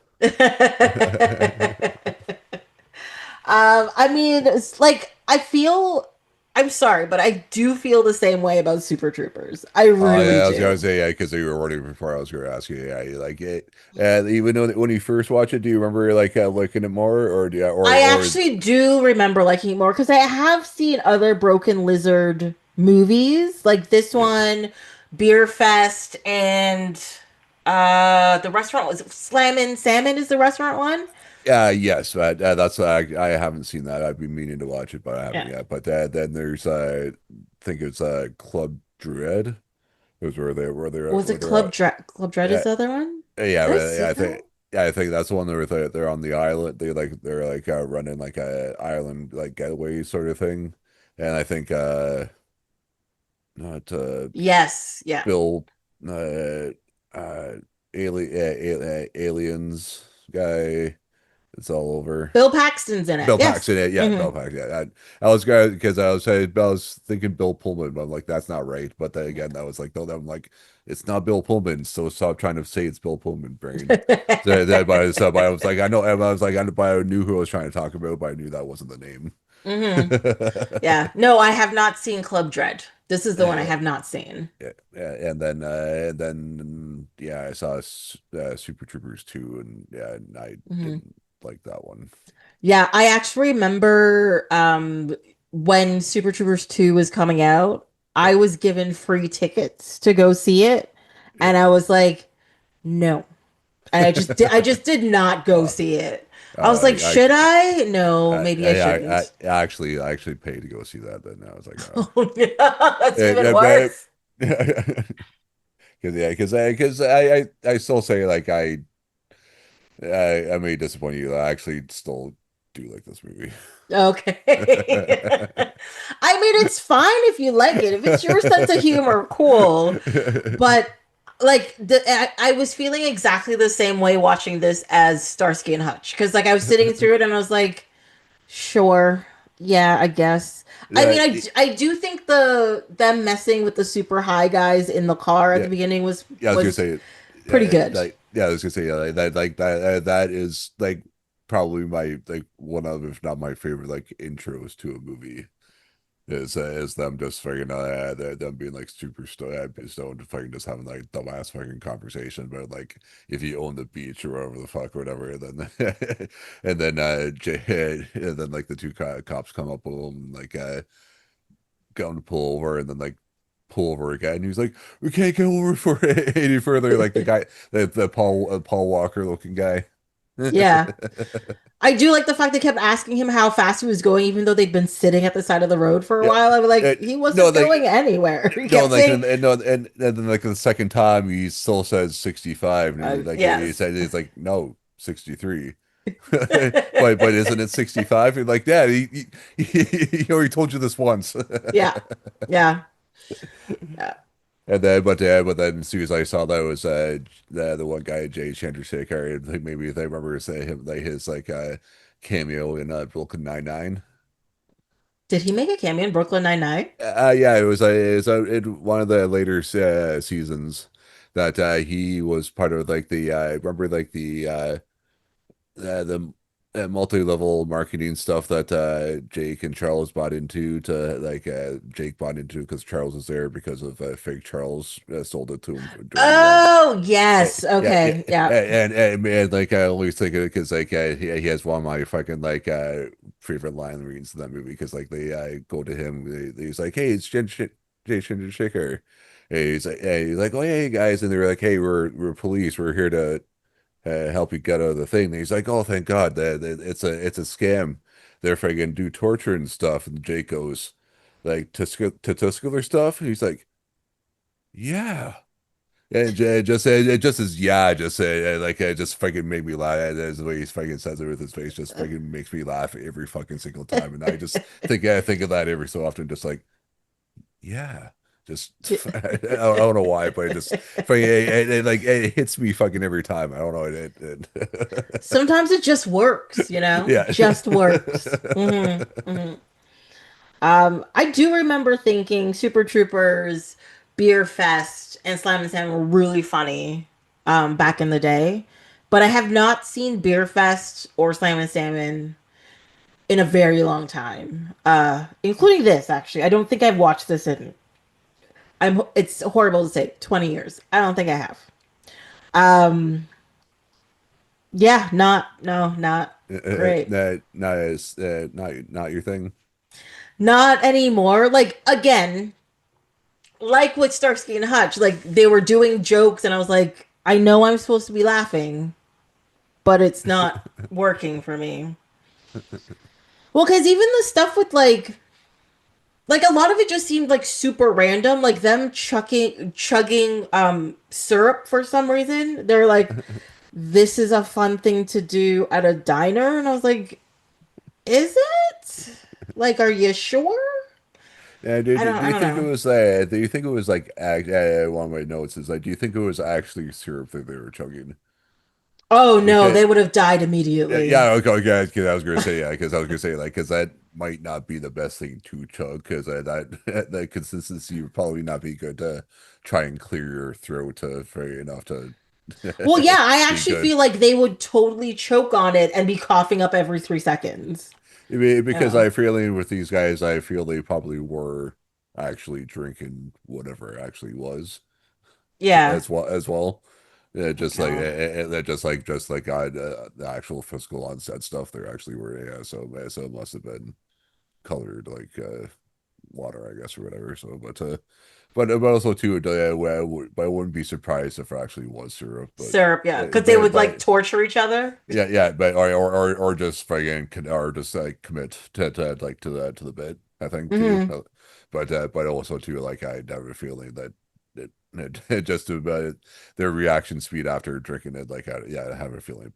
I mean, it's like I feel I'm sorry, but I do feel the same way about Super Troopers. I Oh really yeah, I was gonna do. say yeah, because you were wondering before I was gonna ask you. Yeah, you like it. Even though when you first watched it, do you remember like liking it more, or do you, I or actually do remember liking it more because I have seen other Broken Lizard. movies. Like this Yeah. one, Beer Fest, and the restaurant was Slammin' Salmon is the restaurant one. Yes, but that's I haven't seen that. I've been meaning to watch it, but I haven't Yeah. yet. But then there's I think it's Club Dread. It was Was it Club Dread is yeah, the other one? yeah, Did I yeah, see that? I think that's the one where they're on the island. They're like running like a island like getaway sort of thing. And I think not Yes. Yeah. Bill uh aliens guy. It's all over. Bill Paxton's in it. Bill Yes. Paxton, yeah, Hmm. Bill Paxton. Yeah, I was going because I was thinking Bill Pullman, but I'm like, that's not right. But then again, that was like, no, I'm like, it's not Bill Pullman, so stop trying to say it's Bill Pullman, brain. But I was like, I know, I was like, but I knew who I was trying to talk about, but I knew that wasn't the name. Hmm. Yeah. No, I have not seen Club Dread. This is the one I Yeah, have not seen. yeah, and then yeah, I saw Super Troopers 2, and yeah, and I Hmm. didn't like that one. Yeah, I actually remember when Super Troopers 2 was coming out, Yeah, I was given free tickets to go see it, yeah. and I was like, no. And I just did not go Uh, see it. I was like, I should I? No, maybe I shouldn't. I actually paid to go see that. Then I was like, oh, Oh, no, that's even yeah, worse. because yeah, because I still say like I may disappoint you. I actually still do like this movie. Okay. I mean, it's fine if you like it. If it's your sense of humor, cool. But like I was feeling exactly the same way watching this as Starsky and Hutch because like I was sitting through it and I was like, sure, yeah, I guess. I Yeah, mean, I do think the them messing with the super high guys in the car at yeah, the beginning yeah. I was gonna was say, pretty good. I was gonna say that is like probably my like one of, if not my favorite, like intros to a movie. Is them just fucking them being like super stoned, fucking just having like dumbass fucking conversation about like if you own the beach or whatever the fuck or whatever, and then and then and then like the two cops come up with them like going to pull over, and then like pull over again. And he's like, we can't go over for any further. Like the guy, the Paul Walker looking guy. Yeah. I do like the fact they kept asking him how fast he was going, even though they'd been sitting at the side of the road for a Yeah. while. I was like, And, he no, wasn't like going anywhere. He no, kept like saying, no, and then like the second time he still says 65, and he yes. said it's like no 63. But isn't it 65? You're like, Dad, he already told you this once. Yeah. Yeah. Yeah. And then, but then as soon as I saw that it was the one guy Jay Chandrasekhar, and like maybe if I remember say him like his like cameo in Brooklyn Nine-Nine. Did he make a cameo in Brooklyn Nine-Nine? Yeah, it was in one of the later seasons that he was part of like the remember like the multi-level marketing stuff that Jake and Charles bought into to like Jake bought into because Charles was there because of fake Charles sold it to him during the event. Oh, yes. Yeah, Okay. Yeah. and like I always think of it because like he has one of my fucking like favorite line reads in that movie because like they go to him, he's like, hey, it's Jay Chandrasekhar. And he's like, oh yeah, hey guys, and they're like, hey, we're police, we're here to help you get out of the thing. And he's like, oh, thank God, that it's a scam. They're fucking do torture and stuff. And Jake goes, like testicular stuff. And he's like, yeah. And it just is yeah, just like it just fucking made me laugh. That's the way he fucking says it with his face, just fucking makes me laugh every fucking single time. And I just I think of that every so often, just like yeah, just I don't know why, but it just fucking like it hits me fucking every time. I don't know Sometimes it just works, you know? yeah. Just works. I do remember thinking Super Troopers, Beer Fest, and Slam and Sam were really funny back in the day. But I have not seen Beer Fest or Slam and Salmon in a very long time. Including this actually. I don't think I've watched this in it's horrible to say 20 years. I don't think I have. Um yeah, not great. Not as not your thing. Not anymore. Like again, like with Starsky and Hutch, like they were doing jokes, and I was like, I know I'm supposed to be laughing, but it's not working for me. Well, because even the stuff with like a lot of it just seemed like super random, like them chugging syrup for some reason. They're like, this is a fun thing to do at a diner, and I was like, is it? Like, are you sure? Yeah, do I you don't think it know. was do you think it was like one of my notes is like do you think it was actually syrup that they were chugging? Oh no, Because they would have died yeah, immediately. okay, okay, 'cause I was gonna say yeah, because I was gonna say like because that might not be the best thing to chug because that that consistency would probably not be good to try and clear your throat for enough to Well, yeah, I be actually good. feel like they would totally choke on it and be coughing up every 3 seconds. I mean, You because know? I feel with these guys, I feel they probably were actually drinking whatever it actually was Yeah. as well. Yeah, Oh just like God. just like the actual physical onset stuff. There actually were so it must have been colored like water, I guess, or whatever. So, but also too, I wouldn't be surprised if it actually was syrup. But Syrup, yeah, uh, because they but would like but torture each other. yeah, but or just fucking or just like commit to the bit. I think too, Hmm. but also too like I have a feeling that it just about their reaction speed after drinking it. Like I have a feeling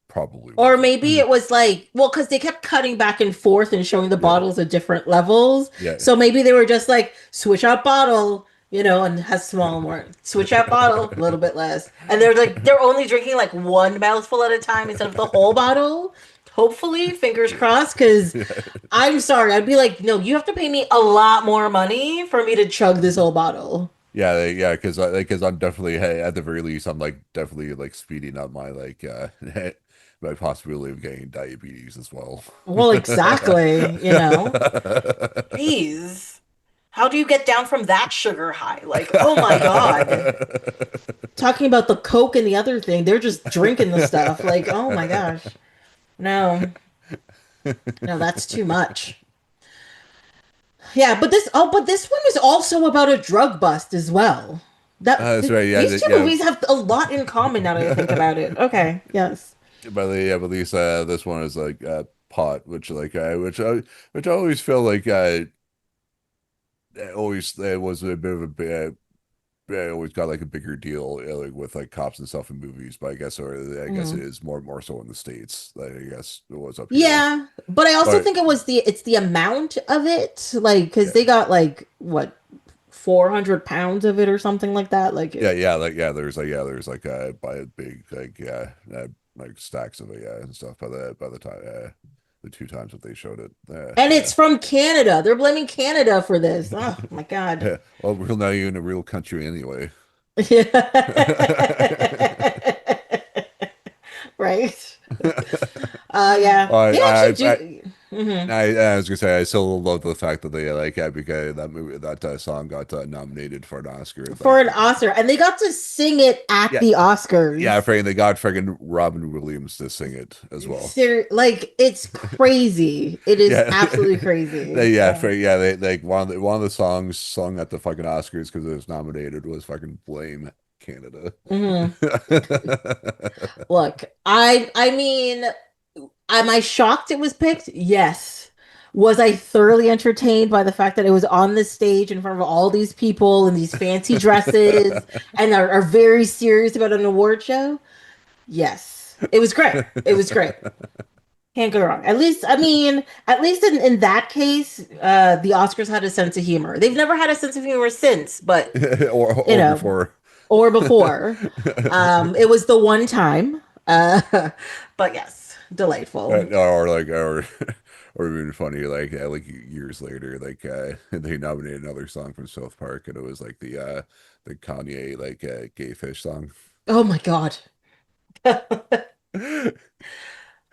probably Or wasn't. maybe it was like, well, because they kept cutting back and forth and showing the Yeah, bottles at different levels. yeah. So maybe they were just like, switch out bottle, and has small more. Switch out bottle, a little bit less. And they're like, they're only drinking like one mouthful at a time instead of the whole bottle. Hopefully, fingers crossed, because Yeah. I'm sorry, I'd be like, no, you have to pay me a lot more money for me to chug this whole bottle. Yeah, because I'm definitely hey, at the very least I'm like definitely like speeding up my my possibility of getting diabetes as well. Well, exactly. Jeez. How do you get down from that sugar high? Like, oh my God. Talking about the Coke and the other thing, they're just drinking the stuff. Like, oh my gosh. No, no, that's too much. Yeah, but this one is also about a drug bust as well. That's right. Yeah, These two yeah. movies have a lot in common now that I think about it. Okay, yes. But at least this one is like pot, which I always feel like always was a bit of a I always got like a bigger deal like with like cops and stuff in movies, but I guess it Mhm. is more so in the States. Like I guess it was up here, Yeah, but I also but think it's the amount of it, like, because yeah, they got like what 400 pounds of it or something like that. Like it, there's like by a big like stacks of it and stuff by the time the two times that they showed it and yeah. it's from Canada. They're blaming Canada for this. Oh my God. Yeah. Well, we're not even a real country anyway. Right. Yeah. They actually I do. Hmm. I was gonna say I still love the fact that they like because that movie that song got nominated for an Oscar. For Like an Oscar, and they got to sing it at yeah, the yeah, Oscars. they got freaking Robin Williams to sing it as well. Like it's crazy. It is Yeah, absolutely crazy. yeah, Yeah. they like one of the songs sung at the fucking Oscars because it was nominated was fucking Blame Canada. Hmm. Look, I mean, am I shocked it was picked? Yes. Was I thoroughly entertained by the fact that it was on the stage in front of all these people in these fancy dresses and are very serious about an award show? Yes. It was great. It was great. Can't go wrong. At least, I mean, at least in that case, the Oscars had a sense of humor. They've never had a sense of humor since, but you or know, before. or before. It was the one time. But yes, delightful. Or even funny like years later they nominated another song from South Park and it was like the Kanye gay fish song. Oh my God. Because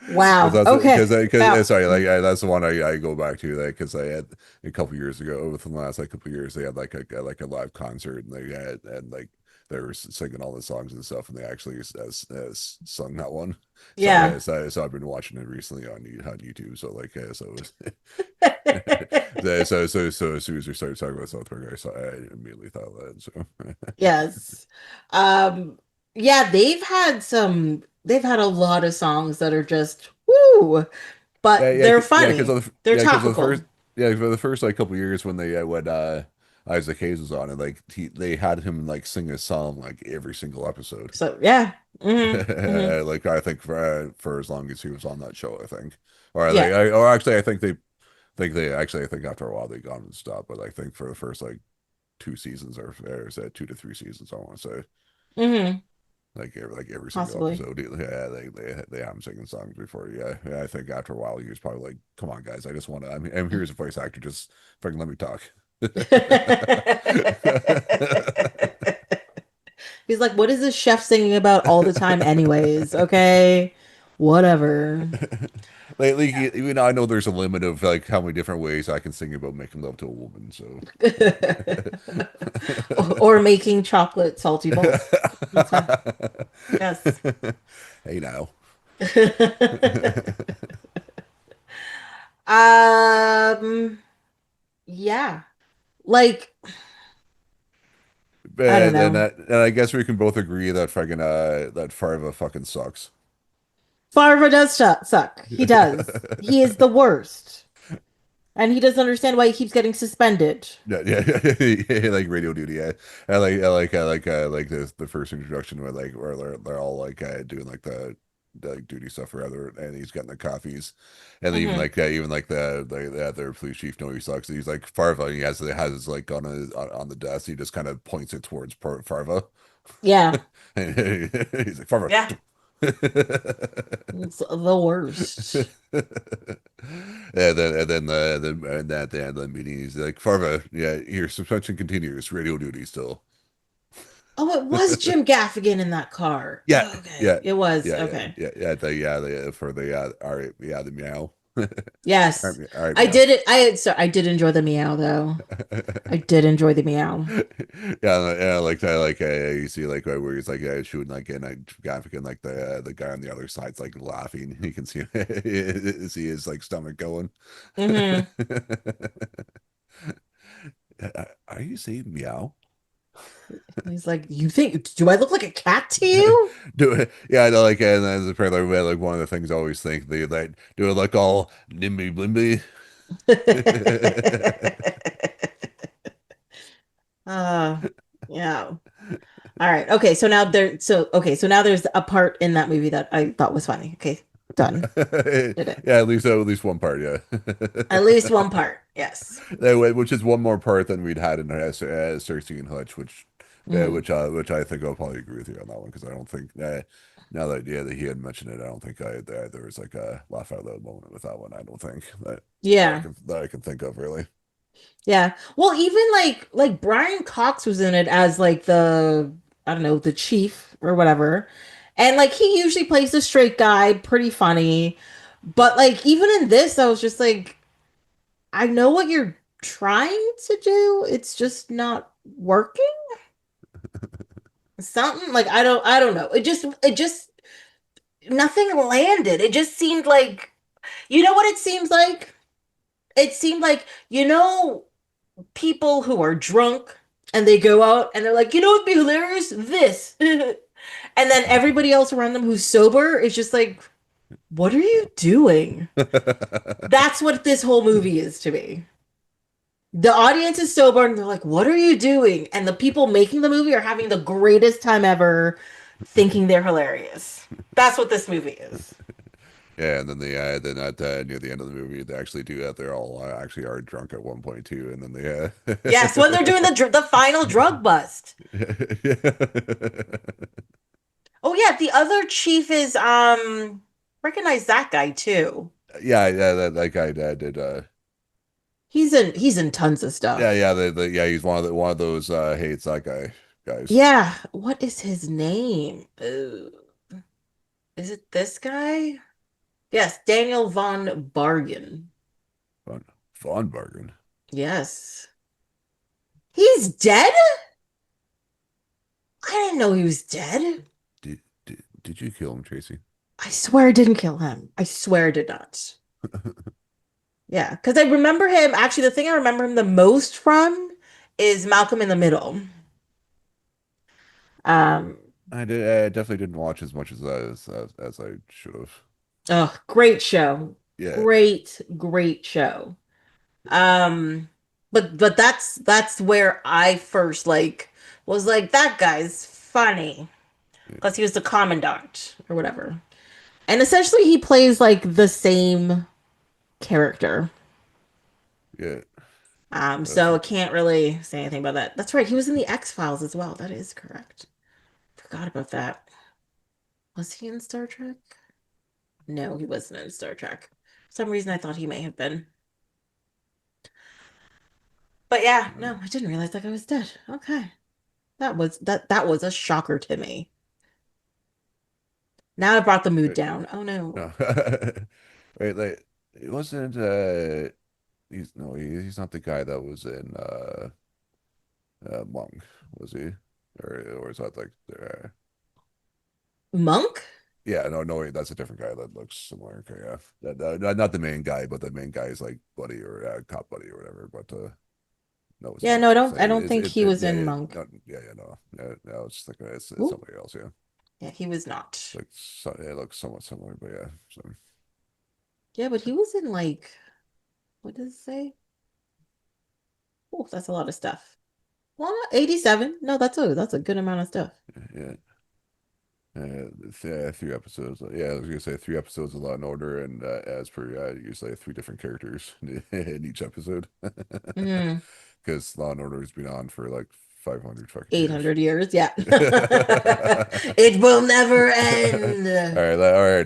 Wow. that's Okay. because Wow. sorry that's the one I go back to because I had a couple years ago within the last like couple years they had like a live concert and they had and like they were singing all the songs and stuff, and they actually sung that one. So Yeah. I've been watching it recently on YouTube. So like so it was so as soon as we started talking about South Park, I immediately thought of that. So Yes. Um, yeah, they've had a lot of songs that are just woo, but they're funny. They're because of the first topical. for the first like couple years when Isaac Hayes was on, and like they had him like sing a song like every single episode. So yeah. Like I think for as long as he was on that show, I think, or Yeah. or actually I think after a while they got him to stop, but I think for the first like 2 seasons or is that 2 to 3 seasons, I want to say hmm like every single Possibly. episode, yeah, they have him singing songs before, yeah. I think after a while he was probably like, "Come on, guys, I just want to. I'm here as a voice actor, just fucking let me talk." He's like, what is this chef singing about all the time anyways? Okay. Whatever. Lately, even I know there's a limit of like how many different ways I can sing about making love to a woman. So, Or making chocolate salty balls. That's fine. Yes. hey now. Um, yeah. Like, I don't know. And I guess we can both agree that fucking that Farva fucking sucks. Farva does suck. He does. He is the worst. And he doesn't understand why he keeps getting suspended. Yeah, yeah, like radio duty. Yeah, I like the first introduction where they're all like doing like the like duty stuff or other, and he's getting the coffees, and Hmm even like the other police chief know he sucks. He's like Farva, and has his like gun on the desk. He just kind of points it towards Farva, Yeah. and he's like Farva. Yeah. It's the worst. And at the end of the meeting, he's like, Farva, yeah, your suspension continues, radio duty still. Oh, it was Jim Gaffigan in that car. Yeah, Oh, okay. yeah, It was. Okay. for the all right, yeah, the meow. Yes. All right, I meow. did it. I did enjoy the meow though. I did enjoy the meow. Yeah, like that, like you see, like where he's like shooting, like, and I got freaking like the guy on the other side's like laughing. You can see see his like stomach going. Hmm Are you saying meow? He's like, you think, do I look like a cat to you? Do it, yeah, I know, like, and as apparently like one of the things I always think they like do it like all nimby blimby. Uh, yeah. All right. Okay. So now there's a part in that movie that I thought was funny. Okay. Done. Did it. Yeah, at least one part, yeah. At least one part. Yes. Which is one more part than we'd had in Starsky and Hutch, Mhm. which I think I'll probably agree with you on that one because I don't think now that yeah that he had mentioned it, I don't think there was like a laugh out loud moment with that one. I don't think Yeah. that I can think of really. Yeah. Well, even like Brian Cox was in it as like the I don't know, the chief or whatever. And like he usually plays the straight guy, pretty funny. But like even in this, I was just like, I know what you're trying to do. It's just not working. Something like I don't know. It just nothing landed. It just seemed like you know what it seems like? It seemed like, people who are drunk and they go out and they're like, you know what'd be hilarious? This. And then everybody else around them who's sober is just like, what are you doing? That's what this whole movie is to me. The audience is sober and they're like, what are you doing? And the people making the movie are having the greatest time ever thinking they're hilarious. That's what this movie is. Yeah, and then then at near the end of the movie, they actually do that. They're all actually are drunk at one point too, and then Yes, when they're doing the final drug bust. Oh yeah, the other chief is recognize that guy too. yeah, that guy did. He's in tons of stuff. Yeah, he's one of those hates that guy guys. Yeah, what is his name? Is it this guy? Yes, Daniel von Bargen. Von, Von Bargen. Yes. He's dead? I didn't know he was dead. Did you kill him, Tracy? I swear I didn't kill him. I swear I did not. Yeah, because I remember him. Actually, the thing I remember him the most from is Malcolm in the Middle. Um, I definitely didn't watch as much as I should have. oh, great show. Yeah, Great show. Um, but that's where I first like was like that guy's funny because he was the commandant or whatever. And essentially he plays like the same character. yeah. That's So I can't really say anything about that. That's right. He was in the X-Files as well. That is correct. Forgot about that. Was he in Star Trek? No, he wasn't in Star Trek. For some reason I thought he may have been. But yeah, no, I didn't realize that guy was dead. Okay. That was a shocker to me. Now I brought the mood right. down. Oh no. No, right. Like it wasn't. He's no. He's not the guy that was in Monk, was he? Or is that like Monk? yeah, no, that's a different guy that looks similar. Okay, yeah, not the main guy, but the main guy is like buddy or cop buddy or whatever. But no, it's Yeah, not. no, I don't think he was Yeah, in yeah, Monk. no, yeah, no, no, it's like it's Ooh. somebody else. Yeah, Yeah, he was not. like it looks somewhat similar, but yeah. So Yeah, but he was in like what does it say? Oh, that's a lot of stuff. Well, 87. No, that's a good amount of stuff. yeah, 3 episodes. Yeah, I was gonna say 3 episodes of Law and Order, and as per usually three different characters in each episode, Mm, because Law and Order has been on for like 500 fucking years. 800 years. Yeah. All It will never end. right,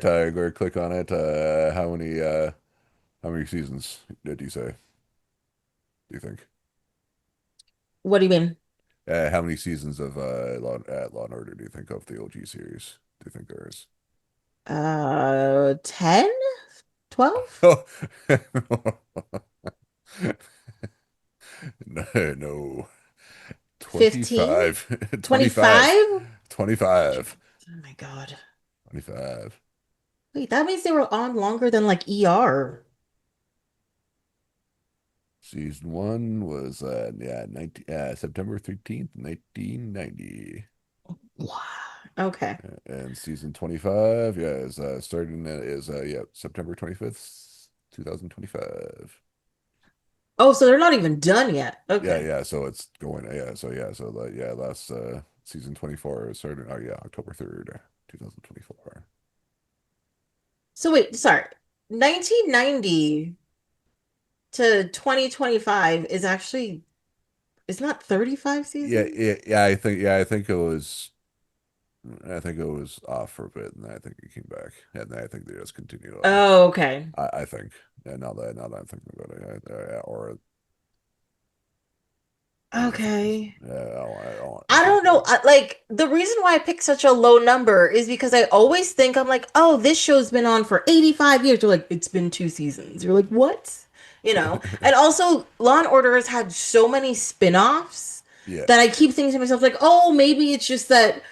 all right, go click on it. How many seasons did you say? Do you think? What do you mean? How many seasons of Law and Order do you think of the OG series? Do you think there is? 10? 12? Oh, no, no. 15? 25, 25, 25? 25, Oh my God. 25. Wait, that means they were on longer than like ER. Season one was yeah, 19, September 13th, 1990. Wow. Okay. And season 25, yeah, is starting is yeah, September 25th, 2025. Oh, so they're not even done yet. Yeah, Okay. yeah, so it's going so yeah, last season 24 is starting yeah, October 3rd, 2024. So wait, sorry. 1990 to 2025 is actually it's not 35 Yeah, seasons? yeah, I think it was off for a bit, and I think it came back, and I think they just continued on. Oh, okay. I think, yeah, now that I'm thinking about it, or if it was, Okay. yeah, I I think don't know. Like the reason why I picked such a low number is because I always think I'm like, oh, this show's been on for 85 years. You're like, it's been 2 seasons. You're like, what? And also Law and Order has had so many spin-offs yeah, that I keep thinking to myself, like, oh, maybe it's just that,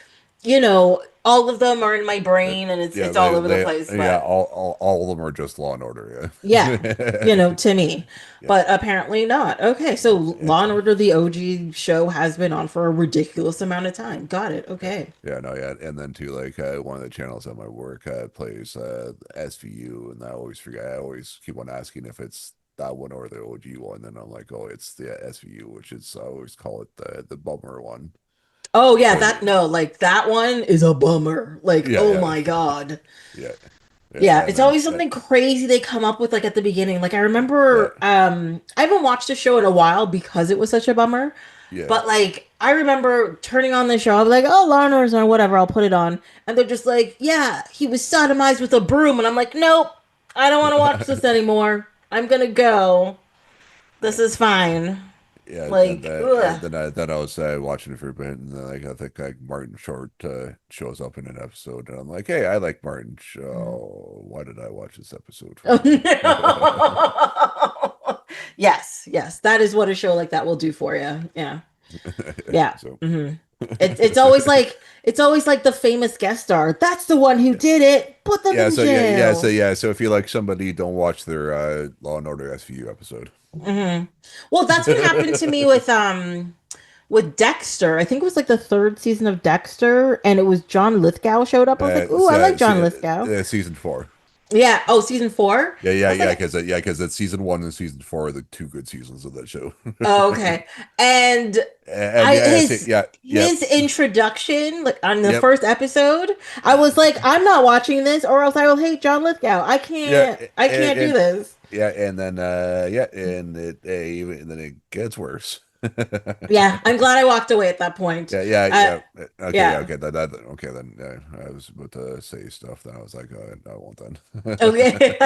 all of them are in my uh, brain and it's yeah, it's all over the place. yeah, But all of them are just Law and Order, yeah, yeah, to me. yeah, But apparently not. Okay, so yeah, Law and Order, the OG show, has been on for a ridiculous amount of time. Got it. yeah, Okay. yeah, no, yeah, and then too, like one of the channels at my work plays SVU, and I always forget. I always keep on asking if it's that one or the OG one, and I'm like, oh, it's the SVU, which is I always call it the bummer one. Oh yeah, But that no, like that one is a bummer. Like, yeah, oh yeah, my God. yeah, yeah, Yeah, and it's then always something crazy they come up with like at the beginning. Like I remember yeah, I haven't watched the show in a while because it was such a bummer. yeah, But like I remember turning on the show, I was like, oh, Law and Order or whatever, I'll put it on. And they're just like, yeah, he was sodomized with a broom. And I'm like, nope, I don't want to watch this anymore. I'm gonna go. yeah. This is fine. Yeah, Like, ugh. then I was watching it for a bit, and then like I think like Martin Short shows up in an episode, and I'm like, hey, I like Martin. Why did I watch this episode Oh for? no. Yes, yes. That is what a show like that will do for you. Yeah. Yeah. So Hmm. It's always like the famous guest star. That's the one who did it. Put them Yeah, in so yeah, yeah, so jail. yeah, so if you like somebody, don't watch their Law and Order SVU episode. Hmm. Well, that's what happened to me with Dexter. I think it was like the third season of Dexter, and it was John Lithgow showed up. I was like, "Ooh, I like John Lithgow." Season four. Yeah. Oh, season four. Yeah, yeah, I was yeah, like, because that's season one and season four are the two good seasons of that show. "Oh, okay." And And I yeah, yeah, yep, his introduction, like on the yep, first episode, I was like, "I'm not watching this, or else I will hate John Lithgow. yeah, I can't do this." yeah, and then yeah, and and then it gets worse. Yeah, I'm glad I walked away at that point. Yeah, yeah, Uh, yeah. Okay, yeah, yeah. okay. Okay, then I was about to say stuff. Then I was like, no, I won't then. Okay.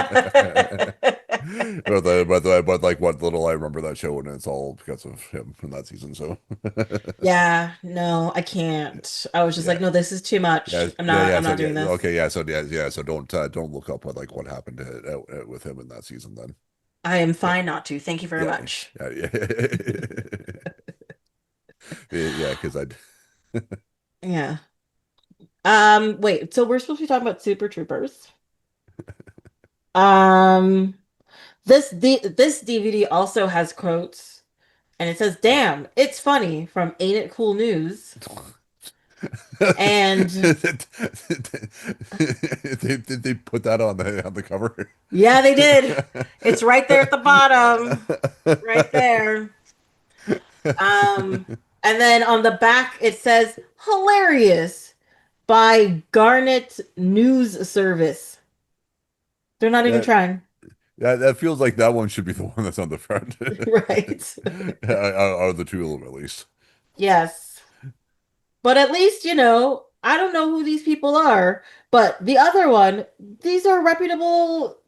But like what little I remember that show, and it's all because of him from that season. So Yeah, no, I can't. I was just like, yeah, no, this is too much. yeah, yeah, yeah. I'm So not yeah, doing this. okay, yeah. So yeah, yeah. So don't look up what like what happened with him in that season. Then I am yeah, fine not to. Thank you very yeah, much. yeah, yeah, yeah. Because I Yeah. Wait, so we're supposed to be talking about Super Troopers. Um, this DVD also has quotes, and it says, "Damn, it's funny" from Ain't It Cool News. And they put that on the cover. yeah, they did. It's right there at the bottom. Right there. Um, and then on the back it says hilarious by Garnet News Service. They're not even That trying. that feels like that one should be the one that's on the front. Right. Are the two of them at least. Yes. But at least, I don't know who these people are, but the other one, these are reputable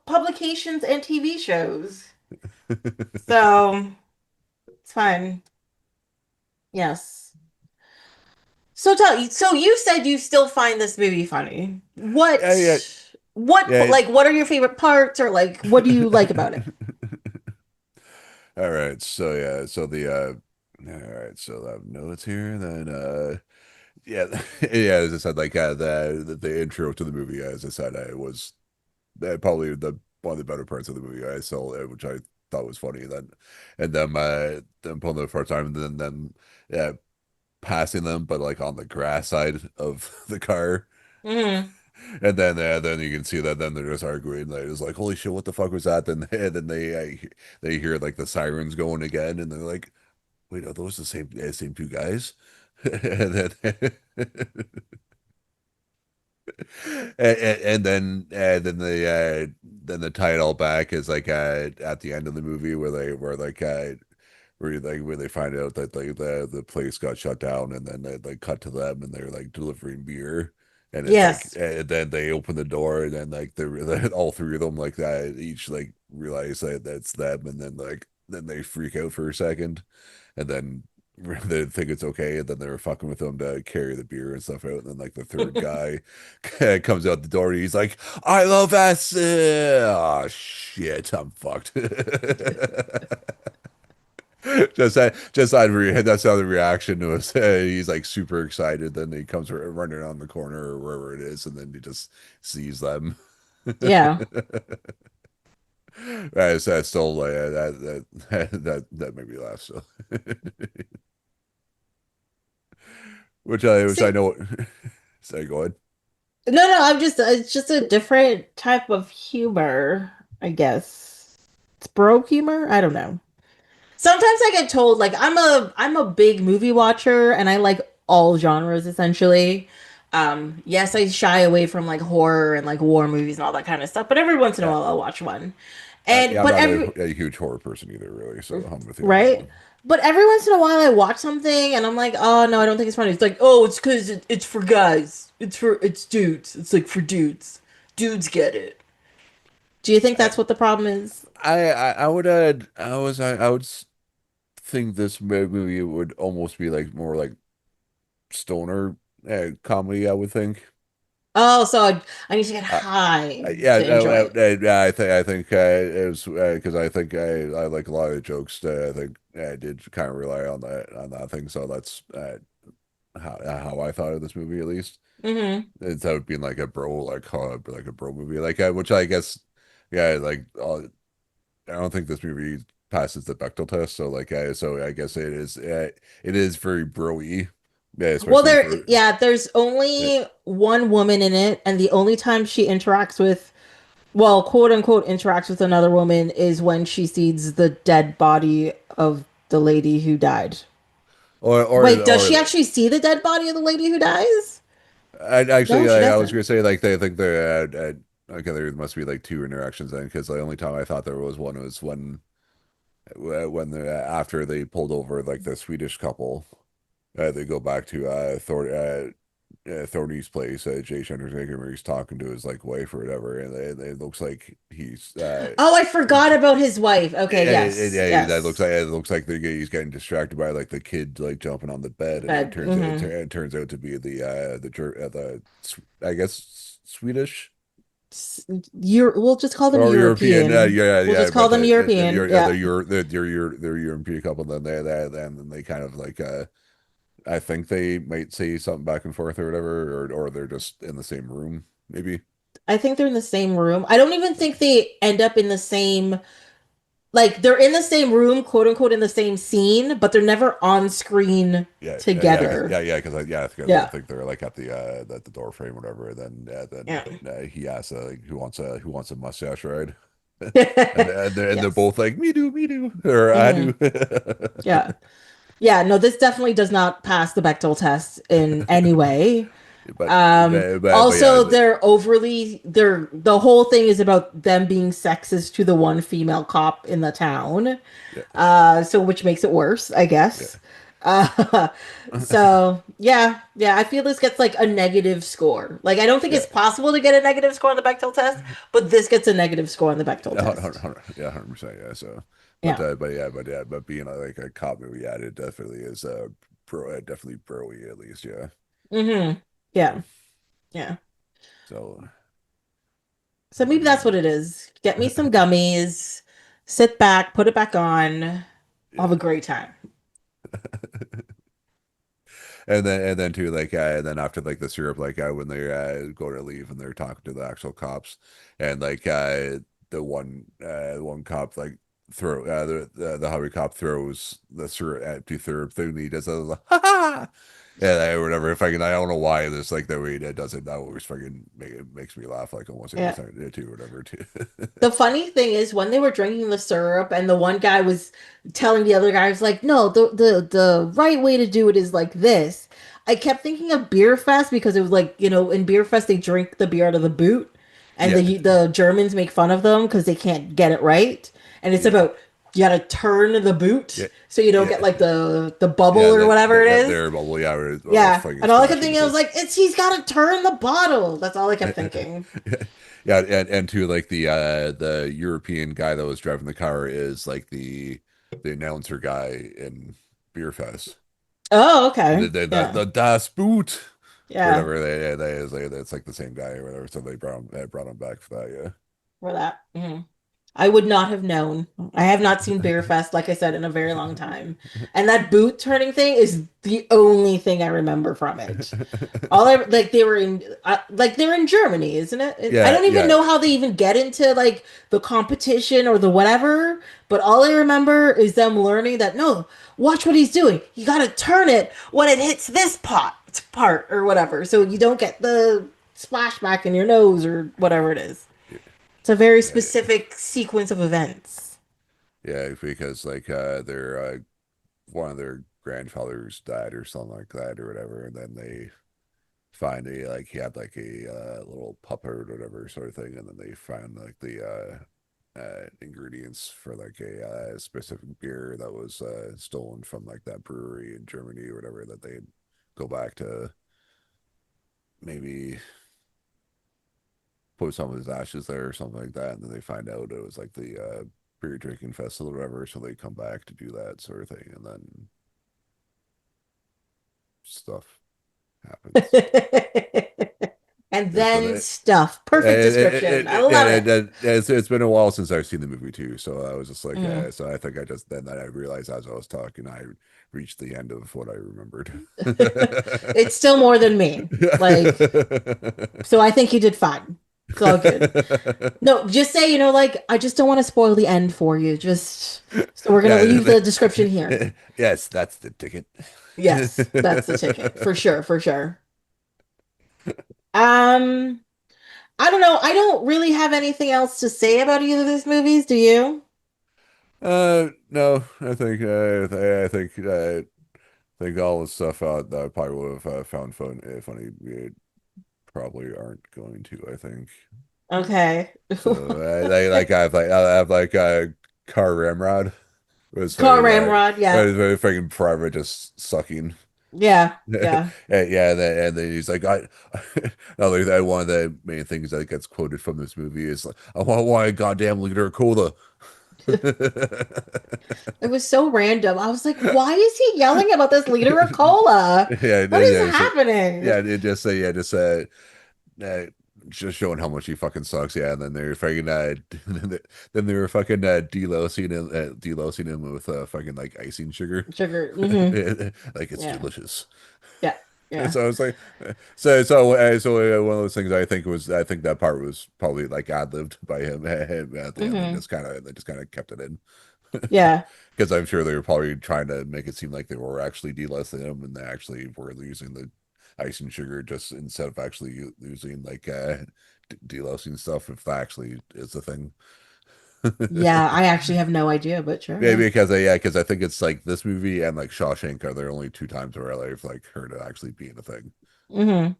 publications and TV shows. So it's fine. Yes. So you said you still find this movie funny. Yeah, yeah, yeah. What are your favorite parts, or like what do you like about it? All right, so yeah, so the all right, so I have notes here. Then yeah, yeah. As I said, like the intro to the movie, as I said, I was probably the one of the better parts of the movie. I saw which I thought was funny. Then and then pulling the first time, and then yeah, passing them, but like on the grass side of the car. Hmm. And then you can see that then they're just arguing. They're just like, "Holy shit, what the fuck was that?" Then and then they hear like the sirens going again, and they're like, "Wait, are those the same two guys?" And then then the tie it all back is like at the end of the movie where they find out that like the place got shut down, and then they like cut to them and they're like delivering beer, and it's like Yes. and then they open the door, and then like they're all three of them like that each like realize that that's them, and then they freak out for a second, and then they think it's okay, and then they're fucking with them to carry the beer and stuff out, and then like the third guy comes out the door, and he's like, "I love acid." Oh shit, I'm fucked. That's how the reaction was. He's like super excited. Then he comes running around the corner or wherever it is, and then he just sees them. Yeah. That's still that made me laugh. So, which I See, know. So go ahead. no, I'm just it's just a different type of humor, I guess. It's broke humor? I don't know. Sometimes I get told like I'm a big movie watcher and I like all genres essentially. Yes, I shy away from like horror and like war movies and all that kind of stuff, but every once in a Yeah, while I'll watch one. And yeah. I'm but not every a huge horror person either, really. So I'm with you on that right? one. But every once in a while I watch something and I'm like, "Oh no, I don't think it's funny." It's like, "Oh, it's 'cause it's for guys. It's dudes. It's like for dudes. Dudes get it." Do you think I that's what the problem is? I would I would think this movie would almost be like more like stoner comedy. I would think. Oh, so I need to get Uh, high yeah, to enjoy it. yeah, I think it was because I think I like a lot of the jokes. I think I did kind of rely on that thing. So how I thought of this movie at least. Hmm. Instead of being like a bro, like a bro movie, like which I guess, yeah, like I don't think this movie passes the Bechdel test. So like, so I guess it is very bro-y, yeah, Well, especially for there's uh, only one woman in it, and the only time she interacts with, well, quote unquote, interacts with another woman is when she sees the dead body of the lady who died. Wait, does or she actually see the dead body of the lady who dies? I actually No, she I was doesn't. gonna say like they think they're okay, there must be like two interactions then because the only time I thought there was one was when they after they pulled over like the Swedish couple. They go back to Thorny's place, Jay Chandrasekhar, where he's talking to his like wife or whatever, and it looks like he's Oh, I forgot about his wife. Okay, yes, yeah, that looks yes. like he's getting distracted by like the kid like jumping on the bed, and But it turns out to be I guess Swedish We'll just call them or European, European. We'll just call but them European. yeah, Yeah. they're European couple, and then they kind of like I think they might say something back and forth or whatever, or they're just in the same room, maybe. I think they're in the same room. I don't even think they end up in the same, like they're in the same room, quote unquote, in the same scene, but they're never on screen together. Because I Yeah. think they're like at the door frame, or whatever. And Yeah. then he asks like, who wants a mustache ride, and they're Yes. both like, me do, or I Hmm. do. Yeah. Yeah. No, this definitely does not pass the Bechdel test in any way. But yeah, Also, they're the whole thing is about them being sexist to the one female cop in the town. yeah, So which makes it worse, I yeah. guess. Uh, so yeah, I feel this gets like a negative score. Like I don't think Yeah, it's possible to get a negative score on the Bechdel test, but this gets a negative score on the Bechdel test. yeah, 100%. Yeah. So, Yeah. but being like a cop movie, yeah, it definitely is definitely broy at least. Yeah. Hmm. So, Yeah. Yeah. so So I maybe that's what mean, it is. Get me some gummies, sit back, put it back on. I'll have a yeah. great time. And then too like and then after like the syrup like when they go to leave and they're talking to the actual cops and like the one cop like throw the hobby cop throws the syrup empty syrup thing and he does that like, ha ha and whatever if I can I don't know why this like the way that does it that always it makes me laugh like almost every Yeah. time too whatever too. The funny thing is when they were drinking the syrup and the one guy was telling the other guy, was like, no, the right way to do it is like this. I kept thinking of Beer Fest because it was like, in Beer Fest they drink the beer out of the boot and Yeah, the Germans make fun of them because they can't get it right. And it's yeah, about you gotta turn the boot yeah, so you don't get yeah, like the bubble yeah. or whatever it That is. there, well, yeah, or Yeah. fucking And all I kept splashing thinking, I was because like, he's gotta turn the bottle. That's all I kept thinking. yeah, and to like the European guy that was driving the car is like the announcer guy in Beer Fest. Oh, okay. The Yeah. Das Boot or Yeah. whatever they is like it's like the same guy or whatever. So they brought him back for that. For that. Mhm. I would not have known. I have not seen Beer Fest, like I said, in a very long time. And that boot turning thing is the only thing I remember from it. All I like they were in Germany, isn't it? I Yeah, don't even yeah, know how they even get into like the competition or the whatever, but all I remember is them learning that no, watch what he's doing. You got to turn it when it hits this part or whatever, so you don't get the splashback in your nose or whatever it is. It's a very yeah, specific sequence of events. yeah. Because like their one of their grandfathers died or something like that or whatever, and then they find a like he had like a little puppet or whatever sort of thing, and then they found like the ingredients for like a specific beer that was stolen from like that brewery in Germany or whatever that they'd go back to maybe put some of his ashes there or something like that, and then they find out it was like the beer drinking festival or whatever, so they come back to do that sort of thing, and then stuff happens. And That's what then stuff. Perfect description. I yeah, love it. it's been a while since I've seen the movie too, so I was just like, Mhm. so I think I just then I realized as I was talking, I reached the end of what I remembered. It's still more than me. Like, so I think you did fine. It's all good. No, just say, like, I just don't want to spoil the end for you. Just so we're gonna leave Yeah, the description here. yes, that's the ticket. Yes, that's the ticket. For sure, for sure. Um, I don't know. I don't really have anything else to say about either of these movies. Do you? No, I think all the stuff out that I probably would have found funny, we probably aren't going to. I think Okay. so. I have like a car ramrod. It was Car fucking Ramrod, it yeah. was very fucking private, just sucking. Yeah, yeah. Yeah, and then he's like, another that one of the main things that gets quoted from this movie is like, I want a goddamn liter of cola. It was so random. I was like, why is he yelling about this liter of cola? What is happening? Yeah, it just uh, just showing how much he fucking sucks. Yeah, and then they're fucking then they were fucking delousing him with fucking like icing sugar, Sugar. like it's Yeah. delicious. Yeah. And Yeah. so I was like, one of those things I think that part was probably like ad-libbed by him at the end, and hmm they just kind of kept it in. Yeah. Because I'm sure they were probably trying to make it seem like they were actually delisting them and they actually were using the ice and sugar just instead of actually using like delousing stuff, if that actually is a thing. Yeah. I actually have no idea, but sure. Maybe Yeah. because I think it's like this movie and like Shawshank are the only two times where I've like heard it actually being a thing. hmm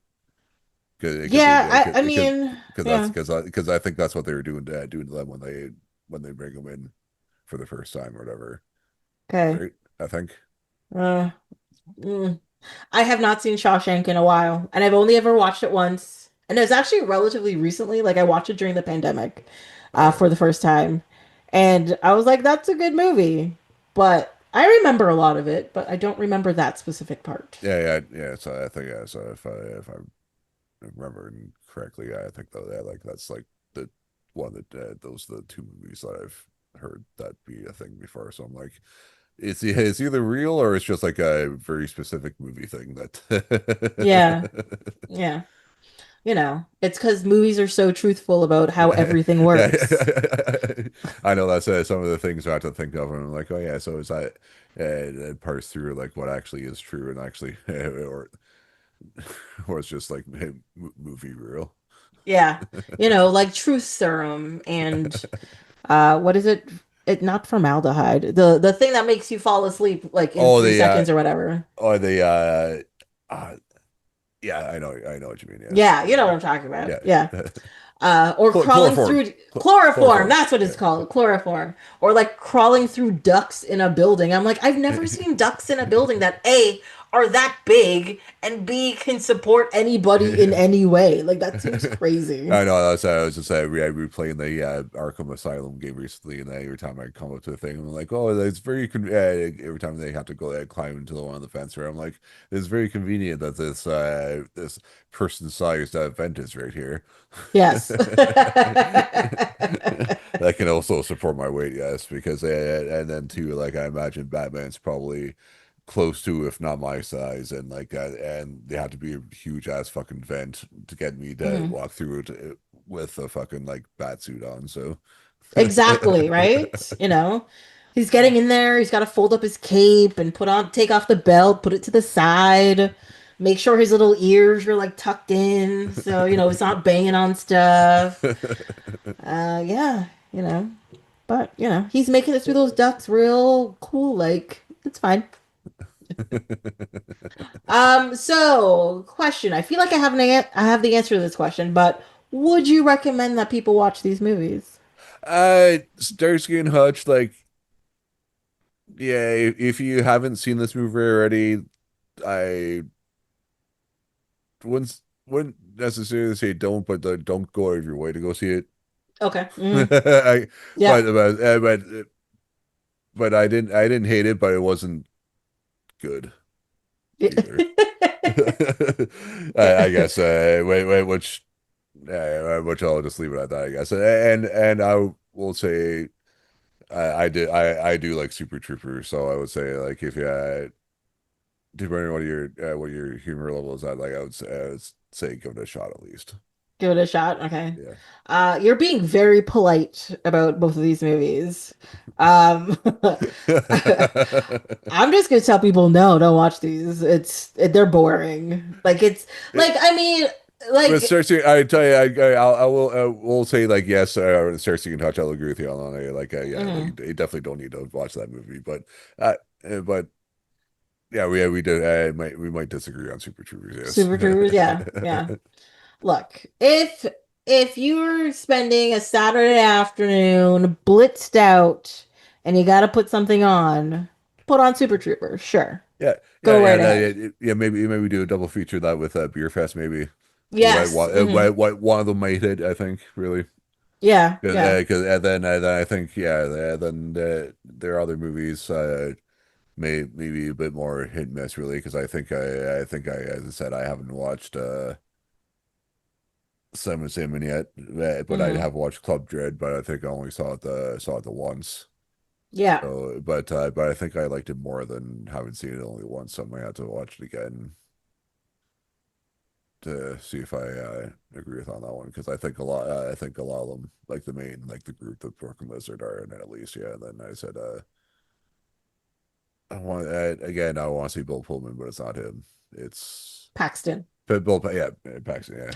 Because Yeah. I mean, that's yeah. because I think that's what they were doing to them when they bring them in for the first time or whatever, Okay. right? I think. Uh, mm. I have not seen Shawshank in a while, and I've only ever watched it once. And it was actually relatively recently. Like I watched it during the pandemic, for the first time. And I was like, that's a good movie. But I remember a lot of it, but I don't remember that specific part. Yeah. So I think so if I remember correctly, I think though that like that's like the one that those are the two movies that I've heard that be a thing before. So I'm like, it's either real or it's just like a very specific movie thing Yeah, that. yeah. It's because movies are so truthful about how everything Yeah, works. I know that's some of the things I have to think of, and I'm like, oh yeah, so is that and parse through like what actually is true and actually, or it's just like movie real. Yeah. Like truth serum and what is it? It not formaldehyde. The thing that makes you fall asleep like in Oh, 3 seconds or whatever. the yeah, I know what you mean. Yeah, you know what Yeah, I'm talking about. Yeah. yeah. Or crawling Chloroform, through chloroform, chloroform. that's what it's called, chloroform. Or like crawling through ducts in a building. I'm like, I've never seen ducts in a building that A are that big and B can support anybody in Yeah. any way. Like that seems crazy. I know. That's I was just saying. We replaying the Arkham Asylum game recently, and every time I come up to the thing, I'm like, "Oh, it's very every time they have to go climb into the one on the fence, where I'm like, it's very convenient that this person-sized vent is right here. Yes. That can also support my weight, yes, because and then too, like I imagine Batman's probably close to, if not my size, and like and they have to be a huge ass fucking vent to get me to Mhm. walk through it with a fucking like bat suit on. So Exactly, right? He's getting in there. He's got to fold up his cape and take off the belt, put it to the side, make sure his little ears are like tucked in, so he's not banging on stuff. Yeah, but he's making it through those ducks real cool. Like it's fine. So question. I feel like I have the answer to this question, but would you recommend that people watch these movies? Starsky and Hutch, like yeah, if you haven't seen this movie already, I wouldn't necessarily say don't, but don't go out of your way to go see it. Okay. I, Yeah. but I didn't hate it, but it wasn't good either. I guess Yeah. which which I'll just leave it at that, I guess. And I will say I do like Super Troopers, so I would say like if you depending on what your humor level is at, like I would say give it a shot at least. Give it a shot. Okay. Yeah. You're being very polite about both of these movies. Um, I'm just gonna tell people no, don't watch these. They're boring. Like it's like I mean, But like Starsky, I tell you, will say like yes, Starsky and Hutch. I'll agree with you on that. Like yeah, like mhm. you definitely don't need to watch that movie. But yeah, we did. We might disagree on Super Troopers. Super Troopers. Yeah, yeah. Yes. Look, if you're spending a Saturday afternoon blitzed out and you got to put something on, put on Super Troopers. Sure, Yeah, go right yeah, ahead. yeah. Maybe do a double feature that with Beer Fest. Maybe Yes. one of them might hit. I think really. Yeah, Because yeah. then I think yeah then there are other movies maybe a bit more hit and miss really because I think I as I said I haven't watched Simon Salmon yet but I hmm have watched Club Dread but I think I only saw it the once Yeah. so but I think I liked it more than having seen it only once so I might have to watch it again to see if I agree with on that one because I think a lot of them like the main like the group that Brooklyn Lizard are in it at least yeah and then I said again I want to see Bill Pullman but it's not him it's Paxton. Bill yeah Paxton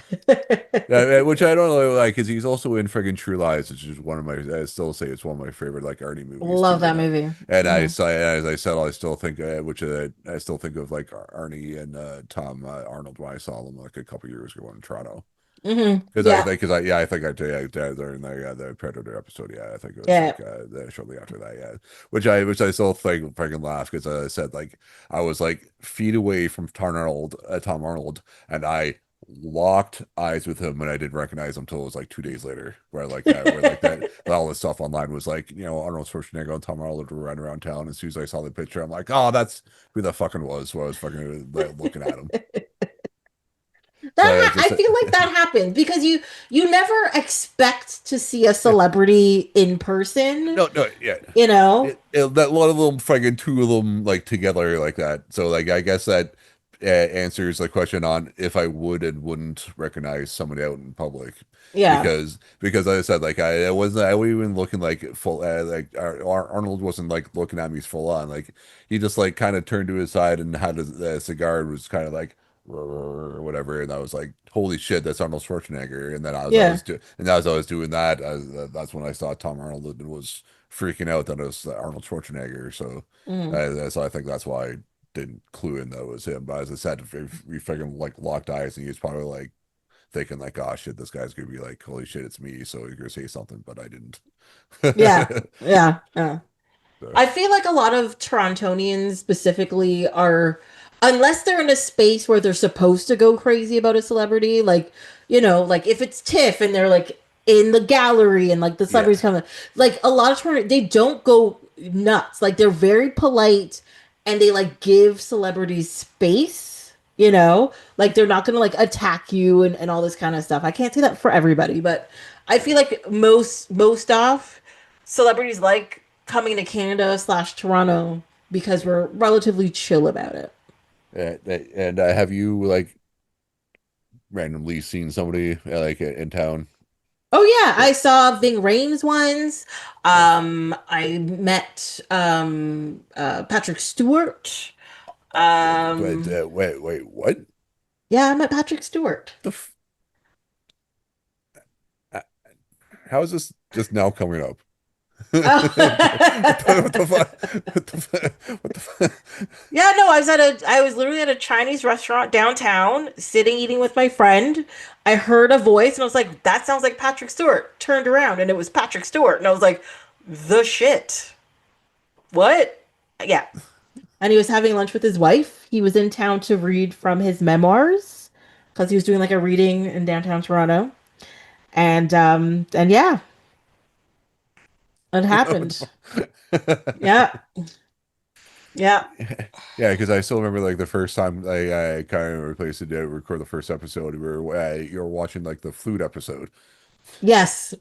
yeah which I don't know like because he's also in friggin' True Lies which is one of my I still say it's one of my favorite like Arnie movies Love too that movie. and I hmm say as I said I still think which I still think of like Arnie and Tom Arnold when I saw them like a couple years ago in Toronto. Yeah. Yeah, I think I did, yeah, during the Predator episode, yeah, I think it was Yeah. like shortly after that, yeah, which I still think freaking laugh because I said like I was like feet away from Tom Arnold, and I locked eyes with him and I didn't recognize him until it was like 2 days later, where like that all this stuff online was like Arnold Schwarzenegger and Tom Arnold were running around town, and as soon as I saw the picture, I'm like, oh, that's who that fucking was. So I was fucking looking at him. So I just I feel like that happens because you never expect to see a celebrity in person, no, yeah. you know? That one of them, fucking two of them, like together like that. So like, I guess that answers the question on if I would and wouldn't recognize somebody out in public, Yeah. because like I said like I wasn't even looking like full like Arnold wasn't like looking at me full on like he just like kind of turned to his side and had a cigar and was kind of like or whatever, and I was like, "Holy shit, that's Arnold Schwarzenegger!" And then Yeah. as I was doing that, that's when I saw Tom Arnold and was freaking out that it was Arnold Schwarzenegger. Mm. So I think that's why I didn't clue in that it was him. But as I said, if we fucking like locked eyes, and he was probably like thinking like, "Oh shit, this guy's gonna be like, holy shit, it's me." So you're gonna say something, but I didn't. Yeah. Yeah. Yeah. So, I feel like a lot of Torontonians specifically are, unless they're in a space where they're supposed to go crazy about a celebrity, like, like if it's TIFF and they're like in the gallery and like the yeah, celebrities coming, like a lot of Toronto, they don't go nuts. Like they're very polite and they like give celebrities space, like they're not gonna like attack you and all this kind of stuff. I can't say that for everybody, but I feel like most off celebrities like coming to Canada slash Toronto because we're relatively chill about it. and have you like randomly seen somebody like in town? Oh yeah, Yeah, I saw Ving Rhames once. nice. I met Patrick Stewart. But Um, wait, what yeah, I met Patrick Stewart. the? Uh, How is this just now coming up? Oh. What the fuck? What the fuck? What the fuck? Yeah, no, I was literally at a Chinese restaurant downtown, sitting eating with my friend. I heard a voice and I was like, that sounds like Patrick Stewart. Turned around and it was Patrick Stewart. And I was like, the shit. What? Yeah. And he was having lunch with his wife. He was in town to read from his memoirs because he was doing like a reading in downtown Toronto. And yeah, it What happened. the fuck? Yeah. Yeah. Yeah, because I still remember like the first time I kind of replaced it to record the first episode. You were watching like the flute episode. Yes.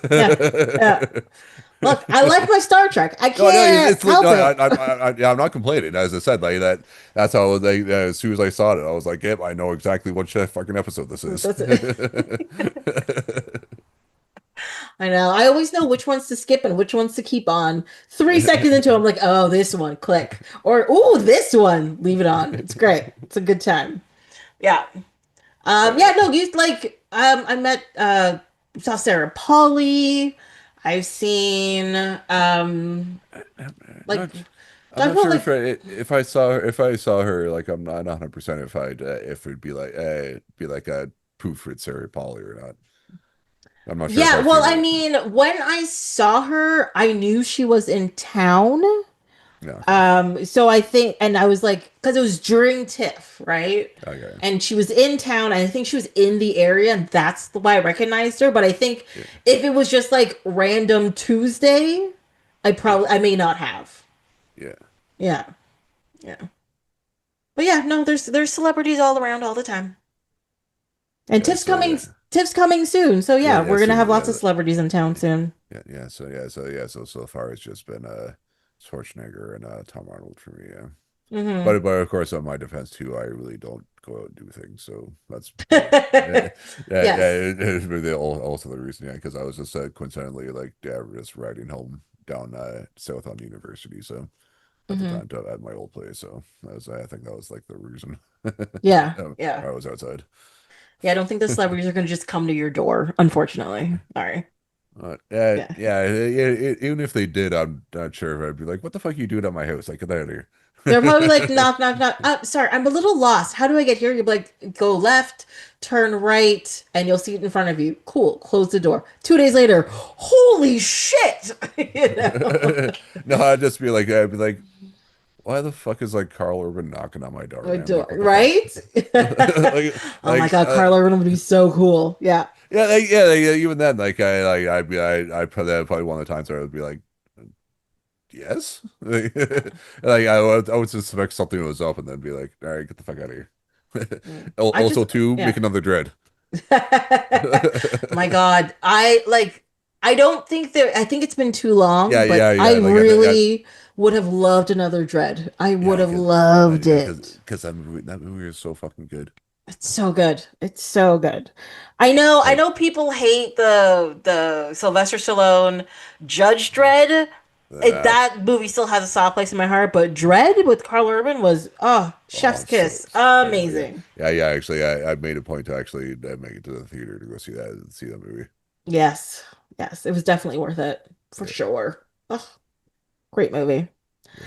Yeah. Yeah. Look, I like my Star Trek. I No, no, can't no, help it. yeah, I'm not complaining. As I said, like that. That's how they. As soon as I saw it, I was like, "Yep, I know exactly what fucking episode this is." That's it. I know. I always know which ones to skip and which ones to keep on. 3 seconds into, it, I'm like, oh, this one, click, or oh, this one, leave it on. It's great. It's a good time. Yeah. Uh, Yeah. No, you like. I met. Saw Sarah Polly. I've seen. I'm Like. not. I'm I've not not sure like. if I saw her like I'm not 100% if it'd be like a proof for Sarah Polly or not. I'm not sure if Yeah. I've Well, seen I her. mean, when I saw her, I knew she was in town. No, okay, So I think, and I was like, because it was during TIFF, right? okay, And she was in town, and I think she was in the area, and that's why I recognized her. But I think yeah, if it was just like random Tuesday, yeah, I may not have. yeah, Yeah, yeah. But yeah, no, there's celebrities all around all the time, and yeah. So yeah, TIFF's coming soon. So yeah, yeah, yeah. we're gonna have Soon, lots of celebrities in town soon. So far it's just been Schwarzenegger and Tom Arnold for me. Yeah. Hmm. But of course, on my defense too, I really don't go out and do things. So that's yeah, Yes. it's really also the reason. Yeah, because I was just coincidentally like just riding home down south on University. So at the Hmm. time at my old place. So I think that was like the reason. Yeah. Yeah. I was outside. Yeah. I don't think the celebrities are gonna just come to your door. Unfortunately. Sorry. Yeah. Even if they did, I'm not sure if I'd be like, "What the fuck are you doing at my house? Like, get out of here." They're probably like, knock, knock, knock. Sorry, I'm a little lost. How do I get here? You'll be like, go left, turn right, and you'll see it in front of you. Cool. Close the door. 2 days later, holy shit! You know, No, I'd be like, why the fuck is like Carl Urban knocking on my door, my man? door, Like, what the fuck? right? like, Oh my God, Carl Urban would be so cool. Yeah. even then, I'd probably one of the times where I would be like, yes, I would suspect something was up, and then be like, all right, get the fuck out of here. I just, Also, too, make yeah. another dread. My God, I don't think there. I think it's been too long, Yeah, but I yeah, really would have loved another Dread. I would yeah, have loved it. because that movie is so fucking good. It's so good. It's so good. I Like, know people hate the Sylvester Stallone Judge Dredd. uh, That movie still has a soft place in my heart, but Dredd with Carl Urban was chef's oh, kiss. Amazing. Actually, I made a point to actually make it to the theater to go see that movie. Yes. Yes, it was definitely worth it for Yeah, sure. Oh, great movie.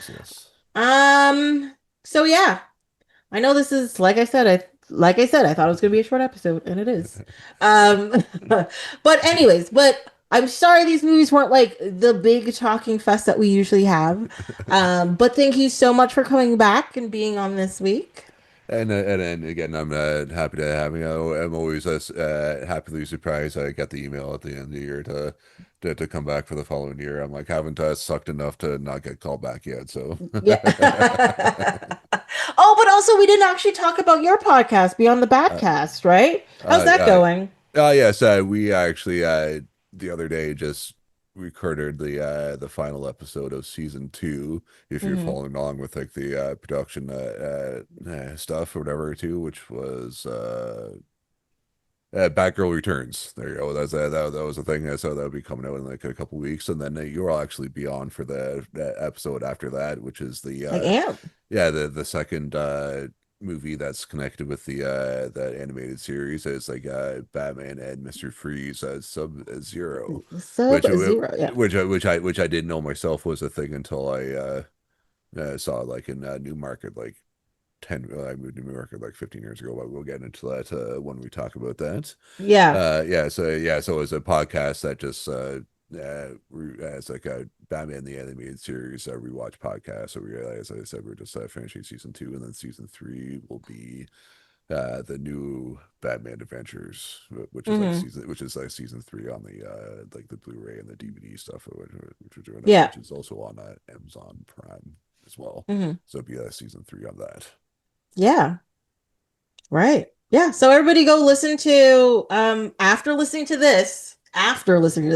yes. Um so yeah, I know this is like I said, I thought it was gonna be a short episode, and it is. But anyways, but I'm sorry these movies weren't like the big talking fest that we usually have. But thank you so much for coming back and being on this week. And again, I'm happy to have you. I'm always happily surprised. I got the email at the end of the year to come back for the following year. I'm like, haven't sucked enough to not get called back yet. So, Yeah. Oh, but also we didn't actually talk about your podcast, Beyond the uh, Batcast, right? How's that uh, going? yes, we actually the other day just recorded the final episode of season 2. If you're Hmm. following along with like the production stuff or whatever too, which was Batgirl Returns. There you go. That was a thing. So that'll be coming out in like a couple weeks, and then you'll actually be on for the episode after that, which is I am. the second movie that's connected with the animated series. It's like Batman and Mr. Freeze Sub-Zero, Sub Zero. Yeah. which I didn't know myself was a thing until I saw it like in Newmarket like 10 I moved to New York like 15 years ago, but we'll get into that when we talk about that. Yeah. So it's a podcast that just it's like a Batman the Animated Series rewatch podcast. So as I said, we're just finishing season 2, and then season 3 will be the new Batman Adventures, Hmm. which is like season 3 on the like the Blu-ray and the DVD stuff, which we're doing, Yeah. which is also on Amazon Prime. as well. Hmm. So it'd be season 3 on that. Yeah. Right. Yeah. So everybody go listen to after listening to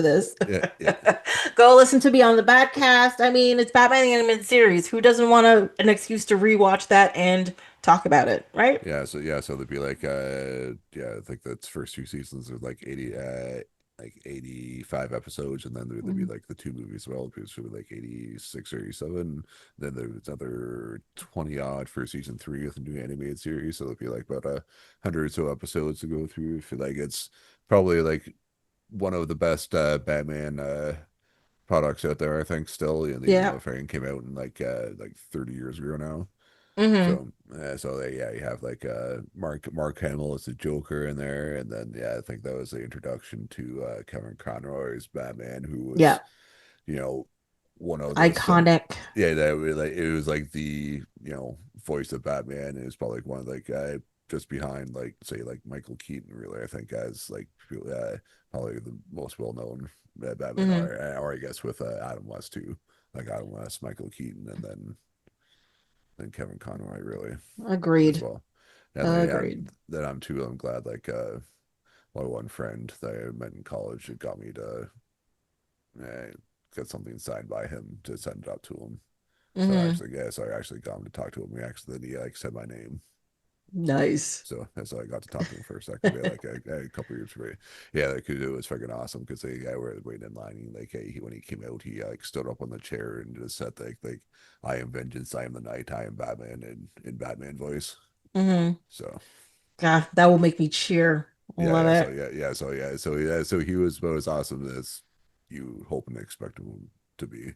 this, Yeah, yeah, go listen to Beyond the Batcast. I mean, it's Batman the Animated Series. Who doesn't want an excuse to rewatch that and talk about it, right? so there'd be yeah, I think that's first 2 seasons are like 80 like 85 episodes, and then there'd be Mhm. like the 2 movies as well, which would be like 86 or 87. Then there's another 20 odd for season 3 with a new animated series, so there'd be like about 100 or so episodes to go through. I feel like it's probably like one of the best Batman products out there, I think, still, and even though Yeah. Heffernan came out in like 30 years ago now. Hmm. So you have Mark Hamill as the Joker in there, and then yeah, I think that was the introduction to Kevin Conroy's Batman, who was, Yeah. you know, one of the some Iconic. yeah, that was like it was like the, voice of Batman. It was probably like one of just behind like say like Michael Keaton, really, I think, as like probably the most well known Batman, Hmm. or I guess with Adam West too, like Adam West, Michael Keaton, and then Kevin Conroy, really, as Agreed. well. And then yeah, Agreed. then I'm glad my one friend that I met in college, it got me to uh, get something signed by him to send it up to him. Hmm. So I actually got him to talk to him. He like said my name. Nice. So that's how I got to talk to him for a second. We had like a couple years for yeah, like it was freaking awesome because they were waiting in line. And, like when he came out, he like stood up on the chair and just said like I am vengeance, I am the night, I am Batman in Batman voice. Hmm. So God, that will make me cheer. Love it. so he was about as awesome as you hope and expect him to be.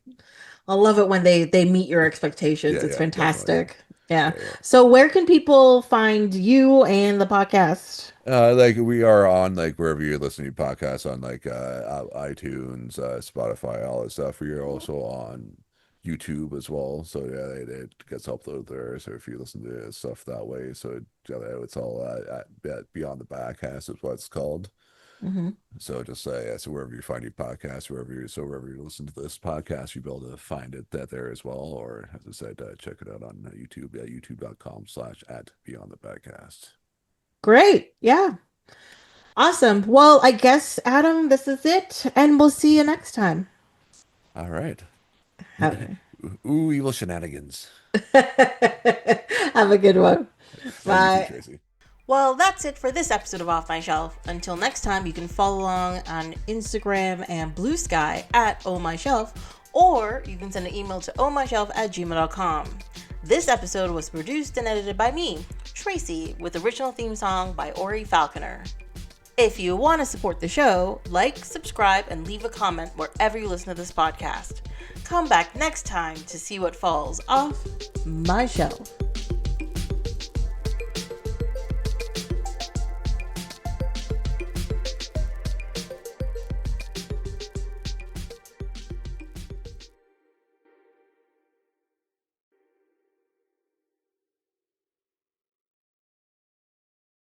I love it when they meet your expectations. Yeah, It's yeah, definitely. fantastic. Yeah. Yeah, yeah. So where can people find you and the podcast? Like we are on like wherever you're listening to podcasts on like iTunes, Spotify, all that stuff. We are also on YouTube as well. So yeah, it gets uploaded there. So if you listen to stuff that way, it's all Beyond the Batcast is what it's called. Hmm. So just yeah, so wherever you find your podcast, wherever you listen to this podcast, you'll be able to find it there as well. Or as I said, check it out on YouTube at youtube.com/ at Beyond the Batcast. Great. Yeah. Awesome. Well, I guess, Adam, this is it, and we'll see you next time. All right. Have Ooh, evil shenanigans. have a good one. You too, Bye. Tracy. Well, that's it for this episode of Off My Shelf. Until next time, you can follow along on Instagram and Blue Sky at Oh My Shelf, or you can send an email to ohmyshelf@gmail.com. This episode was produced and edited by me, Tracy, with original theme song by Ori Falconer. If you want to support the show, like, subscribe, and leave a comment wherever you listen to this podcast. Come back next time to see what falls off my shelf.